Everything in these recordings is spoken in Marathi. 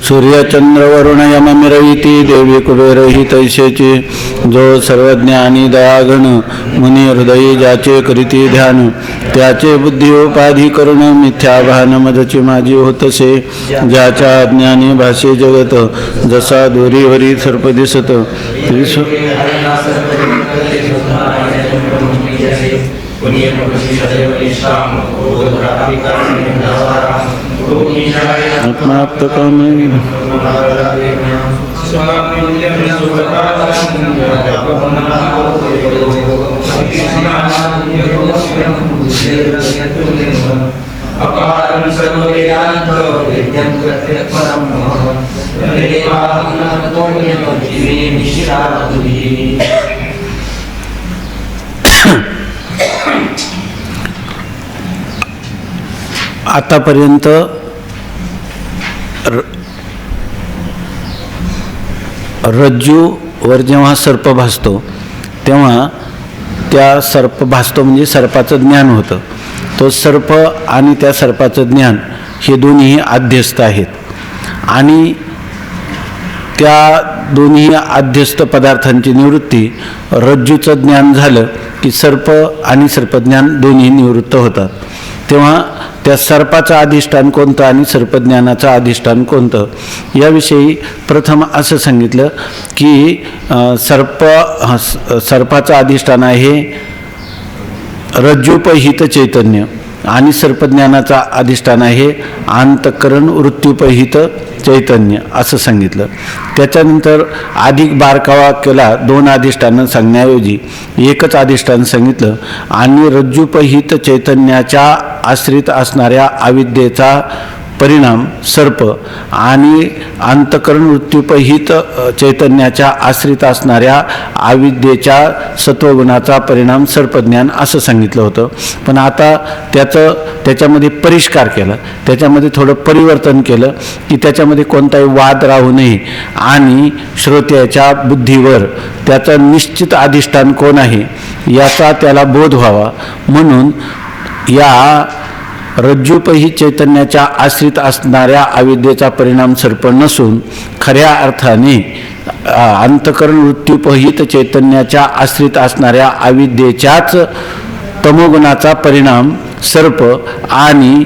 सूर्यचंद्र वरुण यम मिरविती देवी कुबेरही तैसेची जो सर्वज्ञानी दयागण मुनी हृदयी ज्याचे करीती ध्यान त्याचे बुद्धी उपाधी करून मिथ्या भान मदची माझी होतसे ज्याच्या अज्ञानी भाषे जगत जसा दोरीवरी सर्प दिसत आत्माप्त आतापर्यंत रज्जूवर जेव्हा सर्प भासतो तेव्हा त्या सर्प भासतो म्हणजे सर्पाचं ज्ञान होतं. तो सर्प आणि त्या सर्पाचं ज्ञान हे दोन्ही आध्यस्थ आहेत आणि त्या दोन्ही आध्यस्थ पदार्थांची निवृत्ती रज्जूचं ज्ञान झालं की सर्प आणि सर्पज्ञान दोन्ही निवृत्त होतात. तेव्हा त्या सर्पाचं अधिष्ठान कोणतं आणि सर्पज्ञानाचं अधिष्ठान कोणतं याविषयी प्रथम असं सांगितलं की सर्पाचं अधिष्ठान आहे रज्जूपहित चैतन्य आणि सर्पज्ञानाचा अधिष्ठान आहे अंतःकरण वृत्त्युपहित चैतन्य असं सांगितलं. त्याच्यानंतर अधिक बारकावा केला, दोन अधिष्ठानं सांगण्याऐवजी एकच अधिष्ठान सांगितलं आणि रज्जूपहित चैतन्याच्या आश्रित असणाऱ्या अविद्येचा परिणाम सर्प आणि अंतःकरण वृत्त्युपहित चैतन्याच्या आश्रित असणाऱ्या अविद्येच्या सत्वगुणाचा परिणाम सर्पज्ञान असं सांगितलं होतं. पण आता त्याच्यामध्ये परिष्कार केला, त्याच्यामध्ये थोडं परिवर्तन केलं की त्याच्यामध्ये कोणताही वाद राहू नये आणि श्रोत्याच्या बुद्धीवर त्याचं निश्चित अधिष्ठान कोण आहे याचा त्याला बोध व्हावा म्हणून या रज्जूपहित चैतन्याच्या आश्रित असणाऱ्या अविद्येचा परिणाम सर्प नसून खऱ्या अर्थाने अंतःकरण वृत्त्युपहित चैतन्याच्या आश्रित असणाऱ्या अविद्येच्याच तमोगुणाचा परिणाम सर्प आणि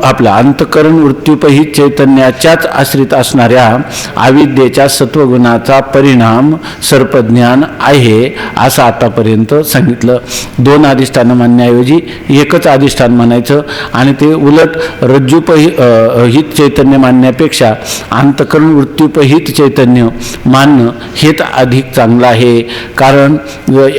आपला अंतःकरण वृत्त्युपहित चैतन्याच्याच आश्रित असणाऱ्या अविद्येच्या सत्वगुणाचा परिणाम सर्पज्ञान आहे असं आतापर्यंत सांगितलं. दोन अधिष्ठानं मानण्याऐवजी एकच अधिष्ठान मानायचं आणि ते उलट रज्जूपहित चैतन्य मानण्यापेक्षा अंतःकरण वृत्त्युपहित चैतन्य मानणं हेच अधिक चांगलं आहे. कारण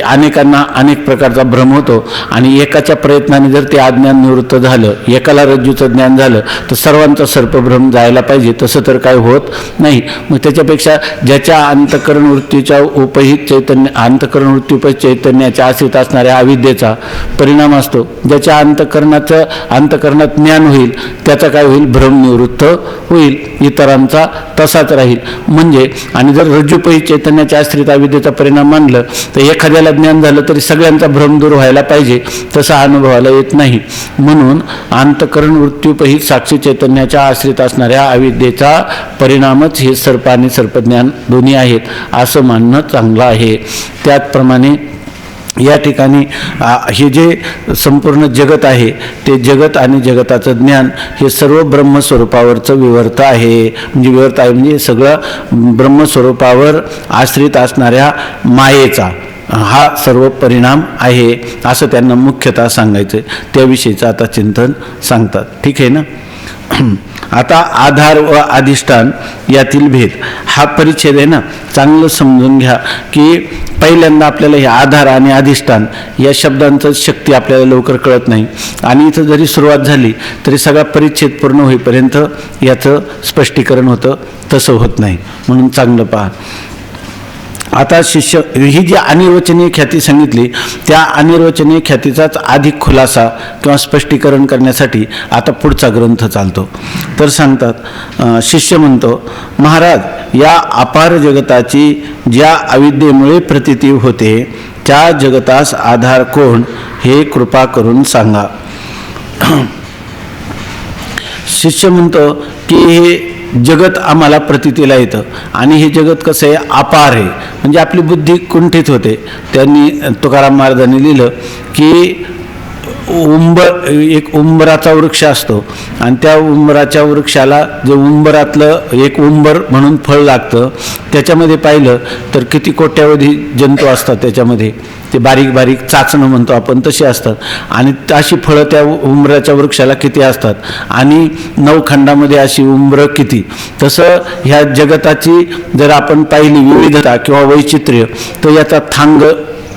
अनेकांना अनेक प्रकारचा भ्रम होतो आणि एकाच्या प्रयत्नाने जर ते अज्ञान निवृत्त झालं, एकाला रज्जूचं ज्ञान झालं तर सर्वांचा सर्पभ्रम जायला पाहिजे, तसं तर काय होत नाही. मग त्याच्यापेक्षा ज्याच्या अंतःकरण वृत्तीच्या अंतःकरण वृत्तीपहित चैतन्याच्या आश्रित असणाऱ्या अविद्येचा परिणाम असतो, ज्याच्या अंतःकरणात ज्ञान होईल त्याचा काय होईल, भ्रम निवृत्त होईल, इतरांचा तसाच राहील. म्हणजे आणि जर रज्जूपहित चैतन्याच्या आश्रित अविद्येचा परिणाम मानलं तर एखाद्याला ज्ञान झालं तरी सगळ्यांचा भ्रम दूर व्हायला पाहिजे, तसा अनुभवाला येत नाही. म्हणून अंतःकरण वृत्त्युपहित साक्षी चैतन्याच्या आश्रित असणाऱ्या अविद्येचा परिणामच हे सर्प आणि सर्पज्ञान दोन्ही आहेत असं मानणं चांगलं आहे. त्याचप्रमाणे या ठिकाणी हे जे संपूर्ण जगत आहे ते जगत आणि जगताचं ज्ञान हे सर्व ब्रह्मस्वरूपावरचं विवर्त आहे. म्हणजे सगळं ब्रह्मस्वरूपावर आश्रित असणाऱ्या मायेचा हा सर्व परिणाम आहे असं त्यांना मुख्यतः सांगायचं. त्याविषयीचं आता चिंतन सांगतात. ठीक आहे ना. आता आधार व अधिष्ठान यातील भेद हा परिच्छेद आहे ना, चांगलं समजून घ्या की पहिल्यांदा आपल्याला हे आधार आणि अधिष्ठान या शब्दांचं शक्ती आपल्याला लवकर कळत नाही आणि इथं जरी सुरुवात झाली तरी सगळा परिच्छेद पूर्ण होईपर्यंत याचं स्पष्टीकरण होतं, तसं होत नाही. म्हणून चांगलं पहा. आता शिष्य ही जी अनिर्वचनीय ख्याती सांगितली त्या अनिर्वचनीय ख्यातीचाच अधिक खुलासा किंवा स्पष्टीकरण करण्यासाठी आता पुढचा ग्रंथ चालतो. तर सांगतात, शिष्य म्हणतो, महाराज या अपार जगताची ज्या अविद्येमुळे प्रतीती होते त्या जगतास आधार कोण हे कृपा करून सांगा. शिष्य म्हणतो की हे जगत आम्हाला प्रतीतीला येतं आणि हे जगत कसं आहे, अपार आहे, म्हणजे आपली बुद्धी कुंठित होते. त्यांनी तुकाराम महाराजांनी लिहिलं की एक उंबराचा वृक्ष असतो आणि त्या उंबराच्या वृक्षाला जे उंबरातलं एक उंबर म्हणून फळ लागतं, त्याच्यामध्ये पाहिलं तर किती कोट्यावधी जंतू असतात त्याच्यामध्ये, ते बारीक बारीक चाचणं म्हणतो आपण तसे असतात. आणि अशी फळं त्या उंबराच्या वृक्षाला किती असतात आणि 9 खंडामध्ये अशी उंबरं किती. तसं ह्या जगताची जर आपण पाहिली विविधता किंवा वैचित्र्य तर याचा थांग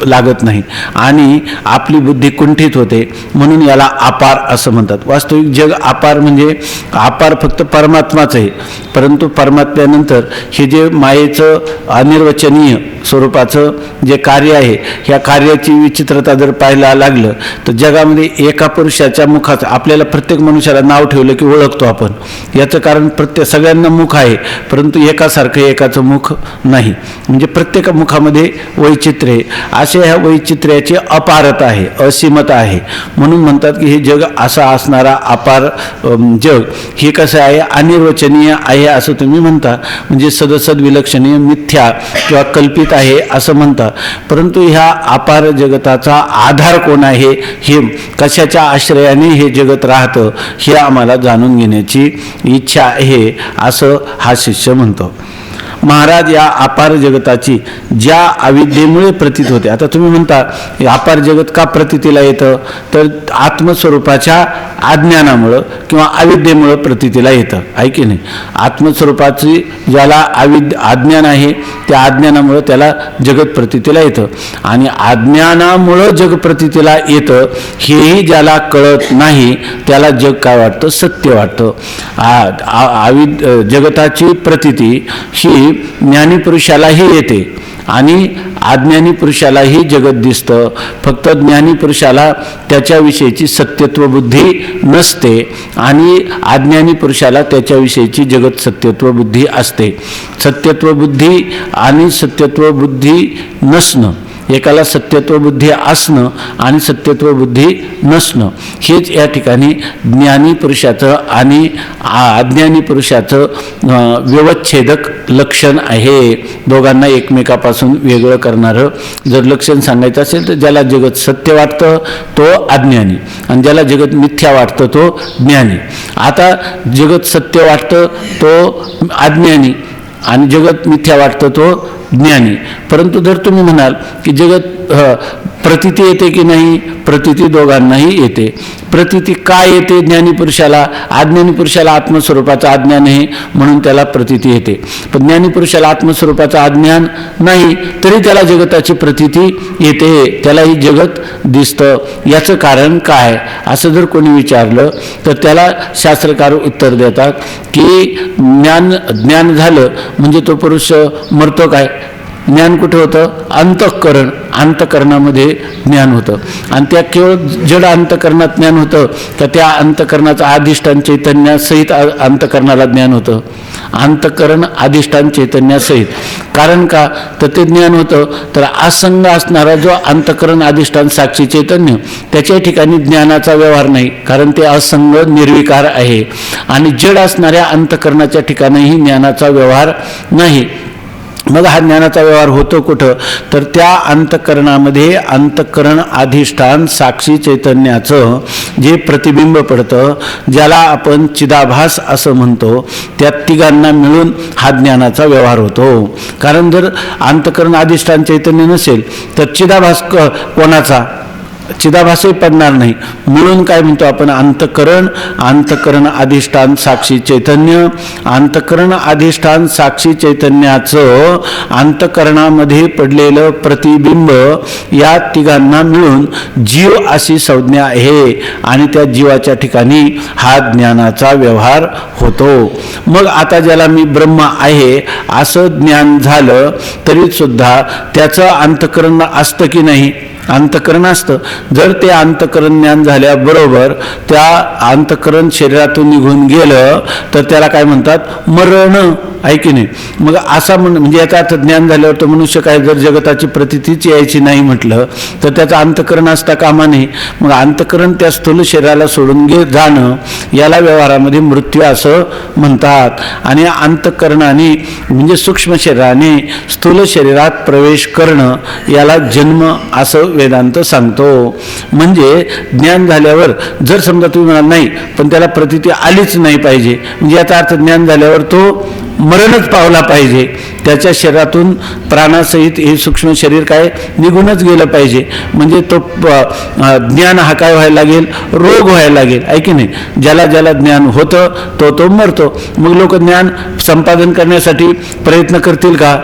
लागत नाही आणि आपली बुद्धी कुंठित होते, म्हणून याला अपार असं म्हणतात. वास्तविक जग अपार म्हणजे अपार फक्त परमात्माच आहे, परंतु परमात्म्यानंतर हे जे मायेचं अनिर्वचनीय स्वरूपाचं जे कार्य आहे, ह्या कार्याची विचित्रता जर पाहायला लागलं तर जगामध्ये एका पुरुषाच्या मुखाचं आपल्याला प्रत्येक मनुष्याला नाव ठेवलं की ओळखतो आपण. याचं कारण सगळ्यांना मुख आहे, परंतु एकासारखं एकाचं मुख नाही, म्हणजे प्रत्येक मुखामध्ये वैचित्र्य आहे. असे ह्या वैचित्र्याची अपारता आहे, असीमता आहे. म्हणून म्हणतात की हे जग असा असणारा अपार जग हे कसं आहे, अनिर्वचनीय आहे असं तुम्ही म्हणता, म्हणजे सदसद विलक्षणीय मिथ्या किंवा कल्पित आहे असं म्हणता. परंतु ह्या अपार जगताचा आधार कोण आहे, हे कशाच्या आश्रयाने हे जगत राहतं हे आम्हाला जाणून घेण्याची इच्छा आहे असं हा शिष्य म्हणतो. महाराज या अपार जगताची ज्या अविद्येमुळे प्रतीत होते. आता तुम्ही म्हणता अपार जगत का प्रतीतीला येतं, तर आत्मस्वरूपाच्या अज्ञानामुळं किंवा अविद्येमुळं प्रतीतीला येतं, आहे की नाही. आत्मस्वरूपाची ज्याला अज्ञान आहे त्या अज्ञानामुळं त्याला जगत प्रतीतीला येतं आणि अज्ञानामुळं जग प्रतीतीला येतं हेही ज्याला कळत नाही त्याला जग काय वाटतं, सत्य वाटतं. जगताची प्रतीती ही ज्ञानी पुरुषालाही येते आणि अज्ञानी पुरुषालाही जगत दिसतं. फक्त ज्ञानी पुरुषाला त्याच्याविषयीची सत्यत्व बुद्धी नसते आणि अज्ञानी पुरुषाला त्याच्याविषयीची जगत सत्यत्व बुद्धी असते. सत्यत्व बुद्धी आणि सत्यत्व बुद्धी नसणं, एकाला सत्यत्व बुद्धी असणं आणि सत्यत्व बुद्धी नसणं हेच या ठिकाणी ज्ञानी पुरुषाचं आणि अज्ञानी पुरुषाचं व्यवच्छेदक लक्षण आहे. दोघांना एकमेकापासून वेगळं करणारं जर लक्षण सांगायचं असेल तर ज्याला जगत सत्य वाटतं तो अज्ञानी आणि ज्याला जगत मिथ्या वाटतं तो ज्ञानी. आता जगत सत्य वाटतं तो अज्ञानी आणि जगत मिथ्या वाटतं तो ज्ञानी. परंतु जर तुम्ही म्हणाल की जगत प्रतीती येते की नाही, प्रतीती दोघांनाही येते. प्रतीती काय येते ज्ञानी पुरुषाला, अज्ञानी पुरुषाला आत्मस्वरूपाचं अज्ञान आहे म्हणून त्याला प्रतीती येते. पण ज्ञानी पुरुषाला आत्मस्वरूपाचं अज्ञान नाही तरी त्याला जगताची प्रतीती येते, त्यालाही जगत दिसतं. याचं कारण काय असं जर कोणी विचारलं तर त्याला शास्त्रकार उत्तर देतात की ज्ञान झालं म्हणजे तो पुरुष मरतो काय. ज्ञान कुठे होतं, अंतःकरण, अंतःकरणामध्ये ज्ञान होतं आणि त्या केवळ जड अंतःकरणात ज्ञान होतं का त्या अंतःकरणाचं अधिष्ठान चैतन्यासहित अंतःकरणाला ज्ञान होतं. अंतःकरण अधिष्ठान चैतन्यासहित. कारण का तर ते ज्ञान होतं तर असंग असणारा जो अंतःकरण अधिष्ठान साक्षी चैतन्य त्याच्या ठिकाणी ज्ञानाचा व्यवहार नाही, कारण ते असंग निर्विकार आहे. आणि जड असणाऱ्या अंतःकरणाच्या ठिकाणीही ज्ञानाचा व्यवहार नाही. मग हा ज्ञानाचा व्यवहार होतो कुठं, तर त्या अंतःकरणामध्ये अंतःकरण अधिष्ठान साक्षी चैतन्याचं जे प्रतिबिंब पडतं, ज्याला आपण चिदाभास असं म्हणतो, त्या तिघांना मिळून हा ज्ञानाचा व्यवहार होतो. कारण जर अंतःकरण अधिष्ठान चैतन्य नसेल तर चिदाभास कोणाचा, चिदाभासही पडणार नाही. म्हणून काय म्हणतो आपण, अंतःकरण अधिष्ठान साक्षी चैतन्य, अंतःकरण अधिष्ठान साक्षी चैतन्याचं अंतःकरणामध्ये पडलेलं प्रतिबिंब या तिघांना मिळून जीव अशी संज्ञा आहे आणि त्या जीवाच्या ठिकाणी हा ज्ञानाचा व्यवहार होतो. मग आता ज्याला मी ब्रह्म आहे असं ज्ञान झालं तरी सुद्धा त्याचं अंतःकरण असतं की नाही, अंतःकरण असतं. जर ते अंतःकरण ज्ञान झाल्याबरोबर त्या अंतःकरण शरीरातून निघून गेलं तर त्याला काय म्हणतात, मरण, आहे की नाही. मग असा म्हणजे याचा अर्थ ज्ञान झाल्यावर तो मनुष्य काय जर जगताची प्रतीतीच यायची नाही म्हटलं तर त्याचं अंतःकरण असता कामा नये. मग अंतःकरण त्या स्थूल शरीराला सोडून जाणं याला व्यवहारामध्ये मृत्यू असं म्हणतात. आणि अंतःकरणाने म्हणजे सूक्ष्म शरीराने स्थूल शरीरात प्रवेश करणं याला जन्म असं वेदांत सांगतो. म्हणजे ज्ञान झाल्यावर जर समजा तुम्ही म्हणाल नाही पण त्याला प्रतीती आलीच नाही पाहिजे, म्हणजे याचा अर्थ ज्ञान झाल्यावर तो मरणच पावला पाहिजे, त्याच्या शरीरातून प्राणासहित हे सूक्ष्म शरीर काय निघूनच गेलं पाहिजे. म्हणजे तो ज्ञान हा काय व्हायला लागेल, रोग व्हायला लागेल, आहे की नाही. ज्याला ज्याला ज्ञान होतं तो मरतो. मग लोक ज्ञान संपादन करण्यासाठी प्रयत्न करतील का.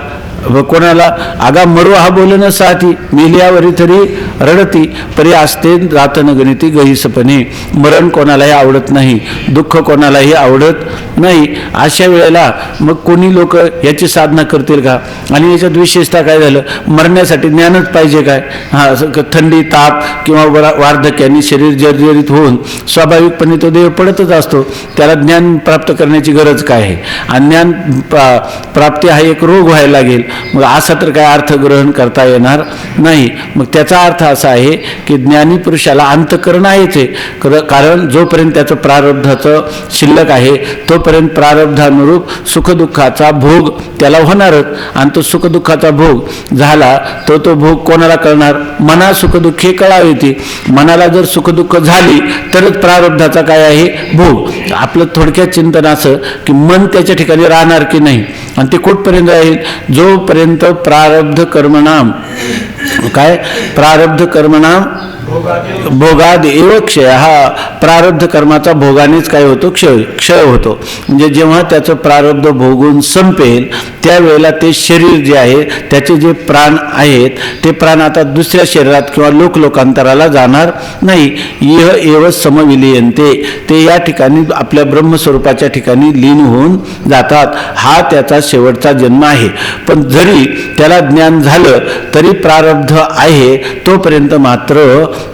कोणाला आगा मरो हा बोलणं साथी, मेलियावरी तरी रडती परी असते रातन गणिती गहिसपणे. मरण कोणालाही आवडत नाही, दुःख कोणालाही आवडत नाही. अशा वेळेला मग कोणी लोक याची साधना करतील का. आणि याच्यात विशेषतः काय झालं, मरण्यासाठी ज्ञानच पाहिजे काय. थंडी ताप किंवा वार्धक्याने शरीर जर्जरित होऊन स्वाभाविकपणे तो देह पडतच असतो, त्याला ज्ञान प्राप्त करण्याची गरज काय आहे. आणि ज्ञान प्राप्ती हा एक रोग व्हायला लागेल. मग असा तर काय अर्थ ग्रहण करता येणार नाही. मग त्याचा अर्थ असा आहे की ज्ञानी पुरुषाला अंतःकरण आहेच आहे, कारण जोपर्यंत त्याचं प्रारब्धाचं शिल्लक आहे तोपर्यंत प्रारब्धानुरूप सुखदुःखाचा भोग त्याला होणारच. आणि तो सुखदुःखाचा भोग झाला तो भोग कोणाला कळणार, मना सुखदुःखे कळावेती. मनाला जर सुखदुःख झाली तरच प्रारब्धाचा काय आहे भोग. आपलं थोडक्यात चिंतन असं की मन त्याच्या ठिकाणी राहणार की नाही, आणि ते कुठपर्यंत राहील, जोपर्यंत प्रारब्ध कर्मणाम काय प्रारब्ध कर्मणाम भोगाद एव क्षय. हा प्रारब्ध कर्माचा भोगानेच काय होतो, क्षय होतो. म्हणजे जेव्हा त्याचं प्रारब्ध भोगून संपेल त्यावेळेला ते शरीर जे आहे त्याचे जे प्राण आहेत ते प्राण आता दुसऱ्या शरीरात किंवा लोकांतराला जाणार नाही. इह एव समविलीयन्ते, ते या ठिकाणी आपल्या ब्रह्मस्वरूपाच्या ठिकाणी लीन होऊन जातात. हा त्याचा शेवटचा जन्म आहे. पण जरी त्याला ज्ञान झालं तरी प्रारब्ध आहे तोपर्यंत मात्र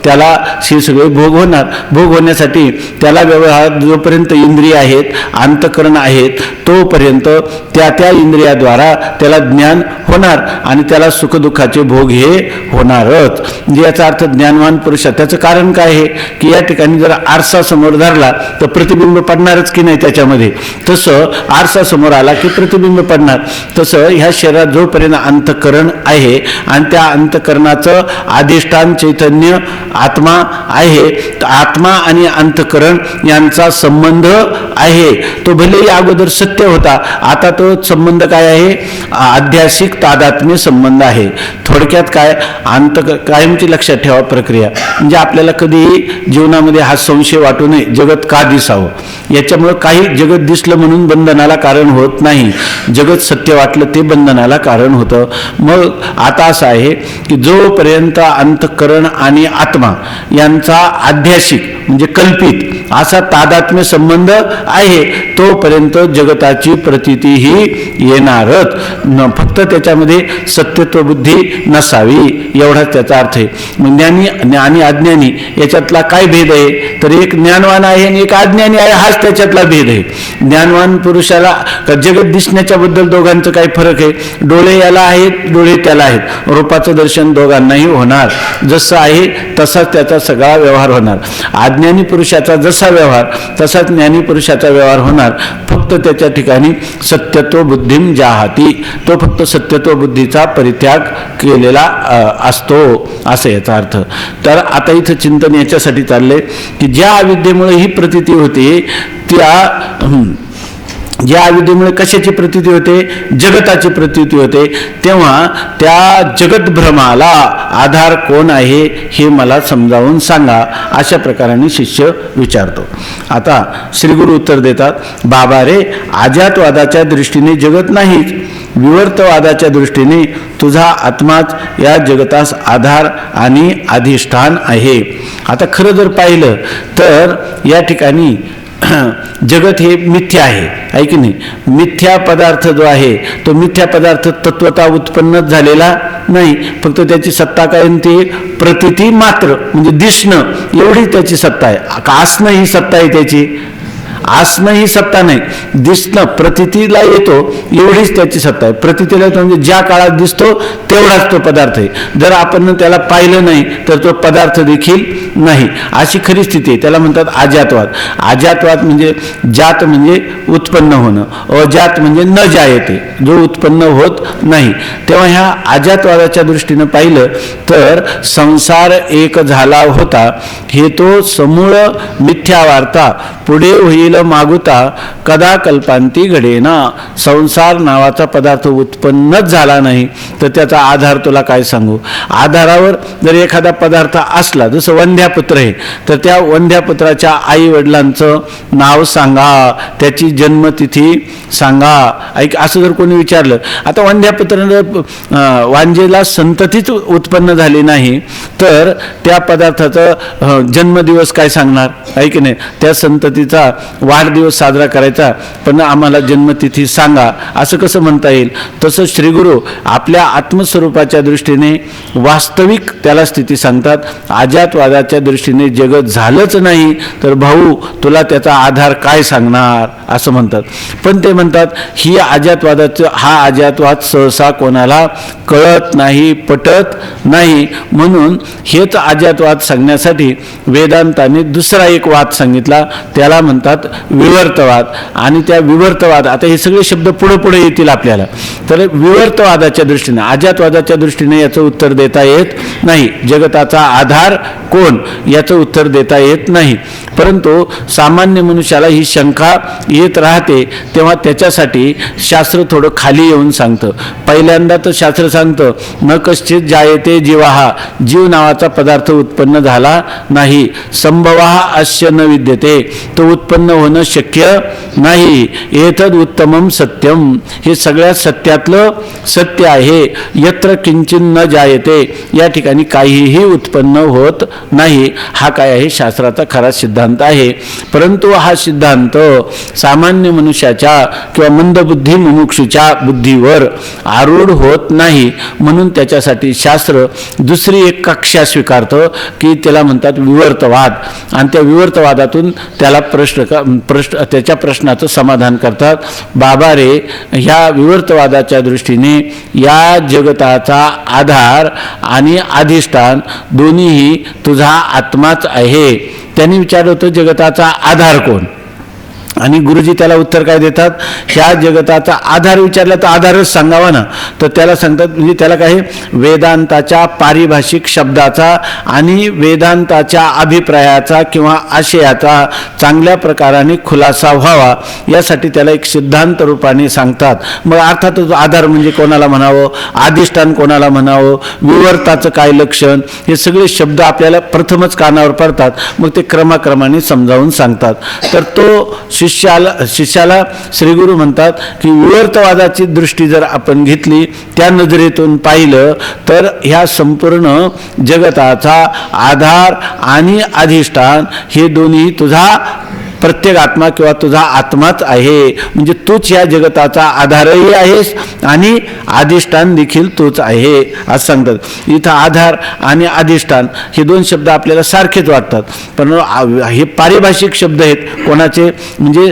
त्याला हे सगळे भोग होणार. भोग होण्यासाठी त्याला व्यवहार जोपर्यंत इंद्रिय आहेत, अंतःकरण आहेत तोपर्यंत त्या इंद्रियाद्वारा त्याला ज्ञान होणार आणि त्याला सुखदुःखाचे भोग हे होणारच. म्हणजे याचा अर्थ ज्ञानवान पुरुष. त्याचं कारण काय आहे की या ठिकाणी जर आरसा समोर धरला तर प्रतिबिंब पडणारच की नाही त्याच्यामध्ये. तसं आरसा समोर आला की प्रतिबिंब पडणार. तसं ह्या शरीरात जोपर्यंत अंतःकरण आहे आणि त्या अंतःकरणाचं अधिष्ठान चैतन्य आत्मा आहे, आत्मा आणि अंतःकरण यांचा संबंध आहे. तो भलेही अगोदर सत्य होता, आता तो संबंध काय आहे, आध्यासिक तादात्म्य संबंध आहे. थोडक्यात काय, कायमची लक्षात ठेवा प्रक्रिया. म्हणजे आपल्याला कधीही जीवनामध्ये हा संशय वाटू नये जगत का दिसावं. याच्यामुळं काही जगत दिसलं म्हणून बंधनाला कारण होत नाही, जगत सत्य वाटलं ते बंधनाला कारण होतं. मग आता असं आहे की जोपर्यंत अंतःकरण आणि आत्मा यांचा आध्यासिक म्हणजे कल्पित असा तादात्म्य संबंध आहे तोपर्यंत जगताची प्रतीती ही येणारच. फक्त त्याच्यामध्ये सत्यत्व बुद्धी नसावी एवढाच त्याचा अर्थ आहे. मग ज्ञानी आणि अज्ञानी याच्यातला काय भेद आहे, तर एक ज्ञानवान आहे आणि एक अज्ञानी आहे, हाच त्याच्यातला भेद आहे. ज्ञानवान पुरुषाला जगत दिसण्याच्या बद्दल दोघांचं काय फरक आहे, डोळे याला आहेत डोळे त्याला आहेत, रूपाचं दर्शन दोघांनाही होणार. जसं आहे तसाच त्याचा सगळा व्यवहार होणार. अज्ञानी पुरुषाचा जसा व्यवहार तसाच ज्ञानी पुरुषाचा व्यवहार होणार. फक्त त्याच्या ठिकाणी सत्यत्व बुद्धीम जाहाती, तो फक्त सत्यत्व बुद्धीचा परित्याग केलेला असतो असं याचा अर्थ. तर आता इथं चिंतन याच्यासाठी चाललंय की ज्या अविद्येमुळे ही प्रतीती होते ज्या अविद्येमुळे कशाची प्रतीती होते, जगताची प्रतीती होते, तेव्हा त्या जगतभ्रमाला आधार कोण आहे हे मला समजावून सांगा अशा प्रकाराने शिष्य विचारतो. आता श्रीगुरु उत्तर देतात, बाबा रे, अजातवादाच्या दृष्टीने जगत नाहीच, विवर्तवादाच्या दृष्टीने तुझा आत्माच या जगतास आधार आणि अधिष्ठान आहे. आता खरं जर पाहिलं तर या ठिकाणी जगत हे मिथ्या आहे की नाही. मिथ्या पदार्थ जो आहे तो मिथ्या पदार्थ तत्वता उत्पन्नच झालेला नाही, फक्त त्याची सत्ता काय ती प्रतीती मात्र म्हणजे दिसणं एवढी त्याची सत्ता आहे. असणं ही सत्ता आहे त्याची, असणं ही सत्ता नाही, दिसणं प्रतीतीला येतो एवढीच त्याची सत्ता आहे. प्रतीतीला येतो म्हणजे ज्या काळात दिसतो तेवढाच तो पदार्थ आहे. जर आपण त्याला पाहिलं नाही तर तो पदार्थ देखील नाही, अशी खरी स्थिती आहे. त्याला म्हणतात अजातवाद. अजातवाद म्हणजे जात म्हणजे उत्पन्न होणं, अजात म्हणजे न जायते, जो उत्पन्न होत नाही. तेव्हा ह्या अजातवादाच्या दृष्टीनं पाहिलं तर संसार एक झाला होता हे तो समूळ मिथ्या वार्ता, पुढे होईल मागुता कदा कल्पांती घडेना. संसार नावाचा पदार्थ उत्पन्नच झाला नाही तर त्याचा आधार तुला काय सांगू. आधारावर जर एखादा पदार्थ असला, जसं वंध्यापुत्र आहे, तर त्या वंध्यापुत्राच्या आई वडिलांचं नाव सांगा, त्याची जन्मतिथी सांगा. ऐक, असं जर कोणी विचारलं, आता वंध्यापुत्र वांजेला संततीच उत्पन्न झाली नाही तर त्या पदार्थाचं जन्मदिवस काय सांगणार, आहे की नाही. त्या संततीचा वाढदिवस साजरा करायचा पण आम्हाला जन्मतिथी सांगा असं कसं म्हणता येईल. तसं श्रीगुरु आपल्या आत्मस्वरूपाच्या दृष्टीने वास्तविक त्याला स्थिती सांगतात. अजातवादाच्या दृष्टीने जगत झालंच नाही तर भाऊ तुला त्याचा आधार काय सांगणार असं म्हणतात. पण ते म्हणतात ही अजातवादाचं, हा अजातवाद सहसा कोणाला कळत नाही, पटत नाही. म्हणून हेच अजातवाद सांगण्यासाठी वेदांताने दुसरा एक वाद सांगितला, त्याला म्हणतात विवर्तवाद. आणि त्या विवर्तवाद, आता हे सगळे शब्द पुढे पुढे येतील आपल्याला, तर विवर्तवादाच्या दृष्टीने अजातवादाच्या दृष्टीने याचं उत्तर देता येत नाही. जगताचा आधार कोण याचं उत्तर देता येत नाही. परंतु सामान्य मनुष्याला ही शंका येत राहते, तेव्हा त्याच्यासाठी शास्त्र थोडं खाली येऊन सांगतं. पहिल्यांदा तर शास्त्र सांगतं न कश्चित जायते जीवाहा, जीव नावाचा पदार्थ उत्पन्न झाला नाही. संभवाहा अस्य न विद्यते, तो उत्पन्न होणं शक्य नाही. एतद उत्तमम सत्यम, हे सगळ्यात सत्यातलं सत्य आहे. यत्र किंचिन न जायते, या ठिकाणी काहीही उत्पन्न होत नाही. हा काय आहे, शास्त्राचा खरा सिद्धांत आहे. परंतु हा सिद्धांत सामान्य मनुष्याच्या किंवा मंदबुद्धी मुमुक्षूच्या बुद्धीवर आरूढ होत नाही. म्हणून त्याच्यासाठी शास्त्र दुसरी एक कक्षा स्वीकारतं की त्याला म्हणतात विवर्तवाद. आणि त्या विवर्तवादातून त्याला त्याच्या प्रश्नाचं समाधान करतात. बाबा रे, ह्या विवर्तवादाच्या दृष्टीने या जगताचा आधार आणि अधिष्ठान दोन्हीही तुझा आत्माच आहे. त्यांनी विचारलं होतं जगताचा आधार कोण, आणि गुरुजी त्याला उत्तर काय देतात, ह्या जगताचा आधार विचारला तर आधारच सांगावा ना. तर त्याला सांगतात, म्हणजे त्याला काय, वेदांताच्या पारिभाषिक शब्दाचा आणि वेदांताच्या अभिप्रायाचा किंवा आशयाचा चांगल्या प्रकाराने खुलासा व्हावा यासाठी त्याला एक सिद्धांत रूपाने सांगतात. मग अर्थातच आधार म्हणजे कोणाला म्हणावं, अधिष्ठान कोणाला म्हणावं, विवर्ताचं काय लक्षण, हे सगळे शब्द आपल्याला प्रथमच कानावर पडतात. मग ते क्रमाक्रमाने समजावून सांगतात. तर तो शिष्याला श्रीगुरु म्हणतात की विवर्तवादाची दृष्टी जर आपण घेतली, त्या नजरेतून पाहिलं तर ह्या संपूर्ण जगताचा आधार आणि अधिष्ठान हे दोन्ही तुझा प्रत्येक आत्मा किंवा तुझा आत्माच आहे. म्हणजे तूच या जगताचा आधारही आहेस आणि अधिष्ठान देखील तूच आहे असं सांगतात. इथं आधार आणि अधिष्ठान हे दोन शब्द आपल्याला सारखेच वाटतात, पण हे पारिभाषिक शब्द आहेत कोणाचे, म्हणजे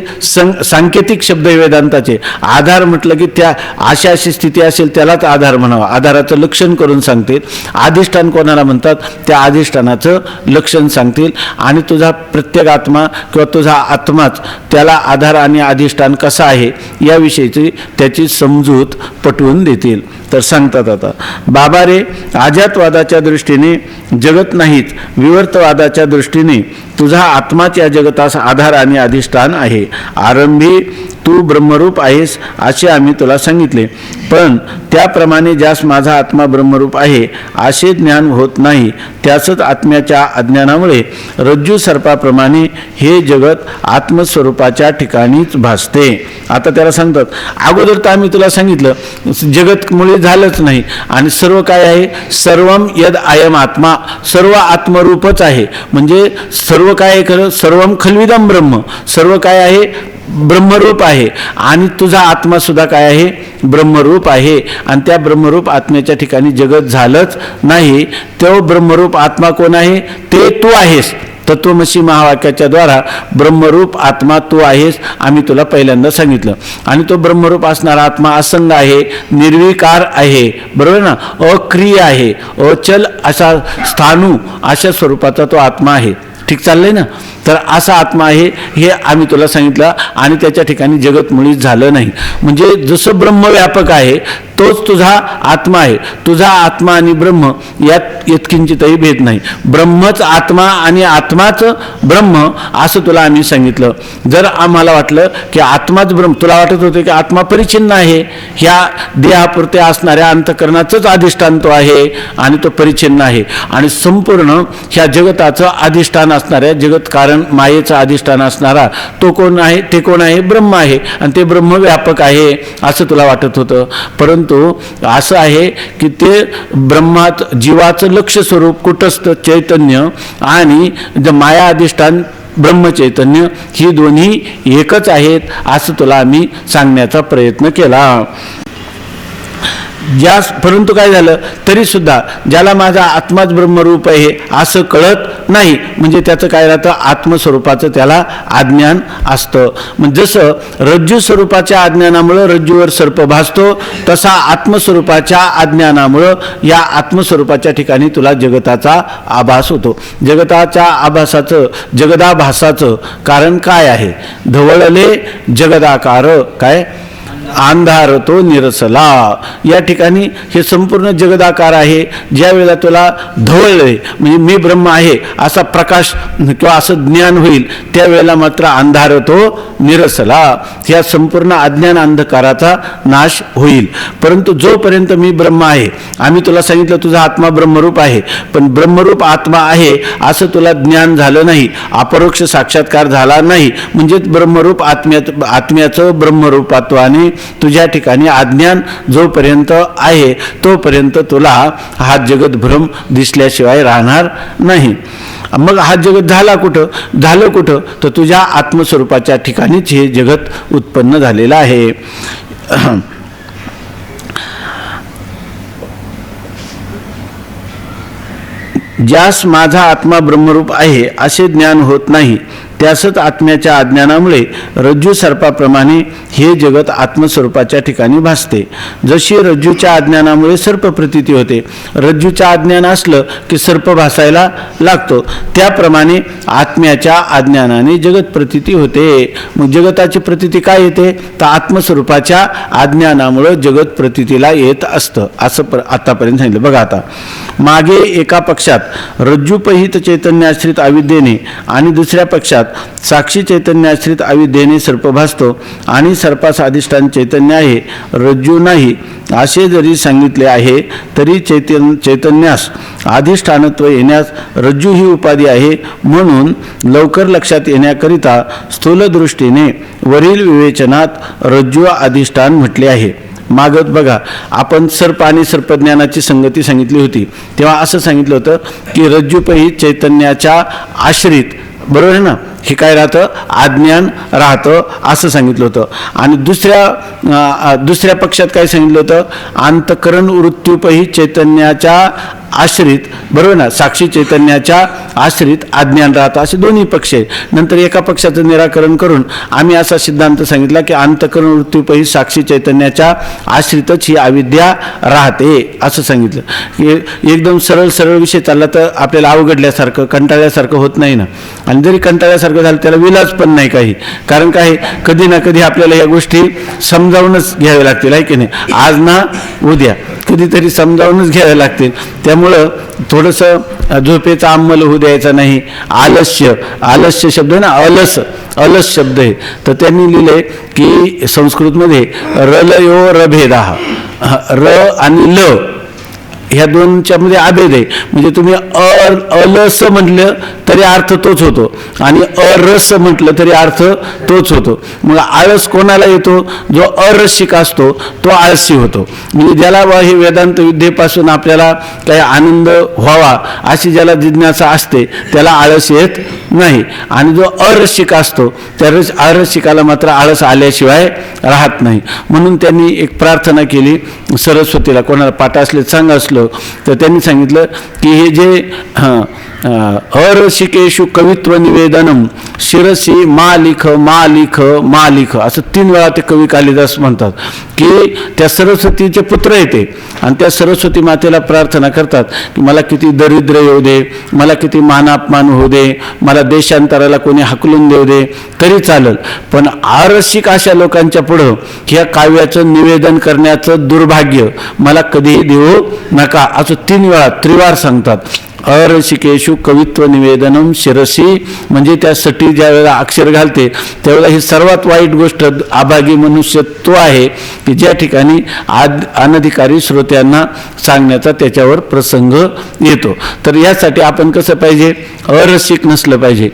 सांकेतिक शब्द वेदांताचे. आधार म्हटलं की त्या अशी स्थिती असेल त्यालाच आधार म्हणावा, आधाराचं लक्षण करून सांगतील. अधिष्ठान कोणाला म्हणतात, त्या अधिष्ठानाचं लक्षण सांगतील. आणि तुझा प्रत्येक आत्मा किंवा तुझा आत्माच त्याला आधार आणि अधिष्ठान कसा आहे याविषयीची त्याची समजूत पटवून देतील. तर सांगतात आता बाबा रे, अजातवादाच्या दृष्टीने जगत नाहीच, विवर्तवादाच्या दृष्टीने तुझा आत्माच या जगतास आधार आणि अधिष्ठान आहे. आरंभी तू ब्रह्मरूप आहेस असे आम्ही तुला सांगितले, पण त्याप्रमाणे ज्यास माझा आत्मा ब्रह्मरूप आहे असे ज्ञान होत नाही, त्यासच आत्म्याच्या अज्ञानामुळे रज्जू सर्पाप्रमाणे हे जगत आत्मस्वरूपाच्या ठिकाणीच भासते. आता त्याला सांगतात, अगोदर तर आम्ही तुला सांगितलं जगत मुळे झालंच नाही आणि सर्व काय आहे, सर्वम यद अयम आत्मा, सर्व आत्मरूपच आहे. म्हणजे सर्व काय आहे खरं, सर्वम खल्विदम ब्रह्म, सर्व काय आहे ब्रह्मरूप आहे. आणि तुझा आत्मा सुद्धा काय आहे, ब्रह्मरूप आहे. आणि त्या ब्रह्मरूप आत्म्याच्या ठिकाणी जगत झालंच नाही. तो ब्रह्मरूप आत्मा कोण आहे, ते तू आहेस. तत्वमसी महावाक्याच्या द्वारा ब्रह्मरूप आत्मा तू आहेस आम्ही तुला पहिल्यांदा सांगितलं. आणि तो ब्रह्मरूप असणारा आत्मा असंग आहे, निर्विकार आहे, बरोबर ना, अक्रिय आहे, अचल असा स्थाणू अशा स्वरूपाचा तो आत्मा आहे. ठीक चाललंय ना. तर असा आत्मा आहे हे आम्ही तुला सांगितलं. आणि त्याच्या ठिकाणी जगत मुळीच झालं नाही. म्हणजे जसं ब्रह्मव्यापक आहे तोच तुझा आत्मा आहे. तुझा आत्मा आणि ब्रह्म यात यत्किंचितही भेद नाही. ब्रह्मच आत्मा आणि आत्माच ब्रह्म असं तुला आम्ही सांगितलं. जर आम्हाला वाटलं की आत्माच ब्रह्म, तुला वाटत होते की आत्मा परिच्छिन्न आहे, ह्या देहापुरते असणाऱ्या अंतःकरणाचंच अधिष्ठान तो आहे आणि तो परिच्छिन्न आहे, आणि संपूर्ण ह्या जगताचं अधिष्ठान असणाऱ्या जगत कारण मायेचं अधिष्ठान असणारा तो कोण आहे, ते कोण आहे, ब्रह्म आहे. आणि ते ब्रह्म व्यापक आहे असं तुला वाटत होतं. परंतु असं आहे की ते ब्रह्मात जीवाचं लक्ष स्वरूप कुटस्थ चैतन्य आणि माया अधिष्ठान ब्रह्मचैतन्य ही दोन्ही एकच आहेत असं तुला आम्ही सांगण्याचा प्रयत्न केला. परंतु काय झालं तरी सुद्धा ज्याला माझा आत्माच ब्रह्मरूप आहे असं कळत नाही, म्हणजे त्याचं काय राहतं, आत्मस्वरूपाचं त्याला अज्ञान असतं. म्हणजे जसं रज्जू स्वरूपाच्या अज्ञानामुळं रज्जूवर सर्प भासतो, तसा आत्मस्वरूपाच्या अज्ञानामुळं या आत्मस्वरूपाच्या ठिकाणी तुला जगताचा आभास होतो. जगताच्या आभासाचं, जगदाभासाचं कारण काय आहे, धवळले जगदाकार, काय अंधार तो निरसला. या ठिकाणी हे संपूर्ण जगदाकार आहे. ज्या वेळेला तुला धवळले म्हणजे मी ब्रह्म आहे असा प्रकाश किंवा असं ज्ञान होईल, त्यावेळेला मात्र अंधार तो निरसला, ह्या संपूर्ण अज्ञान अंधकाराचा नाश होईल. परंतु जोपर्यंत मी ब्रह्म आहे, आम्ही तुला सांगितलं तुझा आत्मा ब्रह्मरूप आहे, पण ब्रह्मरूप आत्मा आहे असं तुला ज्ञान झालं नाही, अपरोक्ष साक्षात्कार झाला नाही, म्हणजेच ब्रह्मरूप आत्म्याचं ब्रह्मरूपात्वाने तुझ्या ठिकाणी अज्ञान जोपर्यंत आहे तोपर्यंत तुला हा जगत भ्रम दिसल्याशिवाय राहणार नाही. मग हा जगत झाला कुठं, झालं कुठं, तर तुझ्या आत्मस्वरूपाच्या ठिकाणीच हे जगत उत्पन्न झालेलं आहे. ज्यास माझा आत्मा ब्रह्मरूप आहे असे ज्ञान होत नाही, त्यासच आत्म्याच्या अज्ञानामुळे रज्जू सर्पाप्रमाणे हे जगत आत्मस्वरूपाच्या ठिकाणी भासते. जशी रज्जूच्या अज्ञानामुळे सर्प प्रतीती होते, रज्जूच्या अज्ञान असलं की सर्प भासायला लागतो, त्याप्रमाणे आत्म्याच्या अज्ञानाने जगत प्रतीती होते. मग जगताची प्रतीती काय येते, तर आत्मस्वरूपाच्या अज्ञानामुळे जगत प्रतीतीला येत असतं असं आतापर्यंत सांगितलं. बघा आता मागे एका पक्षात रज्जूपहित चैतन्याश्रित अविद्येने आणि दुसऱ्या पक्षात साक्षी चैतन्याश्रित अविद्येने सर्प भासतो आणि सर्पास अधिष्ठान चैतन्य आहे, रज्जू नाही असे जरी सांगितले आहे तरी चैतन्यास अधिष्ठानत्व येण्यास रज्जू ही उपाधी आहे. म्हणून लवकर लक्षात येण्याकरिता स्थूल दृष्टीने वरील विवेचनात रज्जू अधिष्ठान म्हटले आहे. मागत बघा आपण सर्प आणि सर्पज्ञानाची संगती सांगितली होती, तेव्हा असं सांगितलं होतं की रज्जूपही चैतन्याच्या आश्रित, बरोबर आहे ना, हे काय राहतं, अज्ञान राहतं असं सांगितलं होतं. आणि दुसऱ्या पक्षात काय सांगितलं होतं, अंतःकरण वृत्तीपही चैतन्याच्या आश्रित, बरोबर ना, साक्षी चैतन्याच्या आश्रित अज्ञान राहतं, असे दोन्ही पक्ष आहेत. नंतर एका पक्षाचं निराकरण करून आम्ही असा सिद्धांत सांगितला की अंतःकरण वृत्तीपही साक्षी चैतन्याच्या आश्रितच ही अविद्या राहते असं सांगितलं. की एकदम सरळ विषय चालला तर आपल्याला अवघडल्यासारखं कंटाळल्यासारखं होत नाही ना. आणि जरी कंटाळल्यासारखं झालं त्याला विलाज पण नाही काही, कारण काय कधी ना कधी आपल्याला या गोष्टी समजावूनच घ्याव्या लागतील, आहे की नाही, आज ना उद्या कधीतरी समजावूनच घ्याव्या लागतील. त्यामुळे त्यामुळं थोडंसं झोपेचा अंमल होऊ द्यायचा नाही. आलस्य शब्द ना, अलस शब्द आहे. तर त्यांनी लिहिले की संस्कृतमध्ये रलयो रभेदा, र आणि ल ह्या दोनच्या मध्ये अभेद आहे. म्हणजे तुम्ही अलस म्हटलं तरी अर्थ तोच होतो आणि अरस म्हटलं तरी अर्थ तोच होतो. मग आळस कोणाला येतो? जो अरसिक असतो तो आळसी होतो. म्हणजे ज्याला हे वेदांत विद्येपासून आपल्याला काही आनंद व्हावा अशी ज्याला जिज्ञासा असते त्याला आळस येत नाही. आणि जो अरसिक असतो त्या अरसिकाला मात्र आळस आल्याशिवाय राहत नाही. म्हणून त्यांनी एक प्रार्थना केली सरस्वतीला. कोणाला पाठ असले सांग असलं तर त्यांनी सांगितलं की हे जे अरसिकेशु कवित्व निवेदनम शिरसी मालिख मालिख मालिख असं 3 वेळा ते कवी कालिदास म्हणतात की त्या सरस्वतीचे पुत्र येते आणि त्या सरस्वती मातेला प्रार्थना करतात की मला किती दरिद्र येऊ दे, मला किती मानापमान होऊ दे, मला देशांतराला कोणी हाकलून देऊ दे तरी चालेल, पण आरसिक अशा लोकांच्या पुढं ह्या काव्याचं निवेदन करण्याचं दुर्भाग्य मला कधीही देऊ नका असं 3 वेळा त्रिवार सांगतात. अरसिकेशु कवित्व निवेदनम शिरसी म्हणजे त्या सटी ज्या वेळेला अक्षर घालते त्यावेळेला ही सर्वात वाईट गोष्ट अभागी मनुष्य तो आहे की ज्या ठिकाणी अनधिकारी श्रोत्यांना सांगण्याचा त्याच्यावर प्रसंग येतो. तर यासाठी आपण कसं पाहिजे? अरसिक नसलं पाहिजे,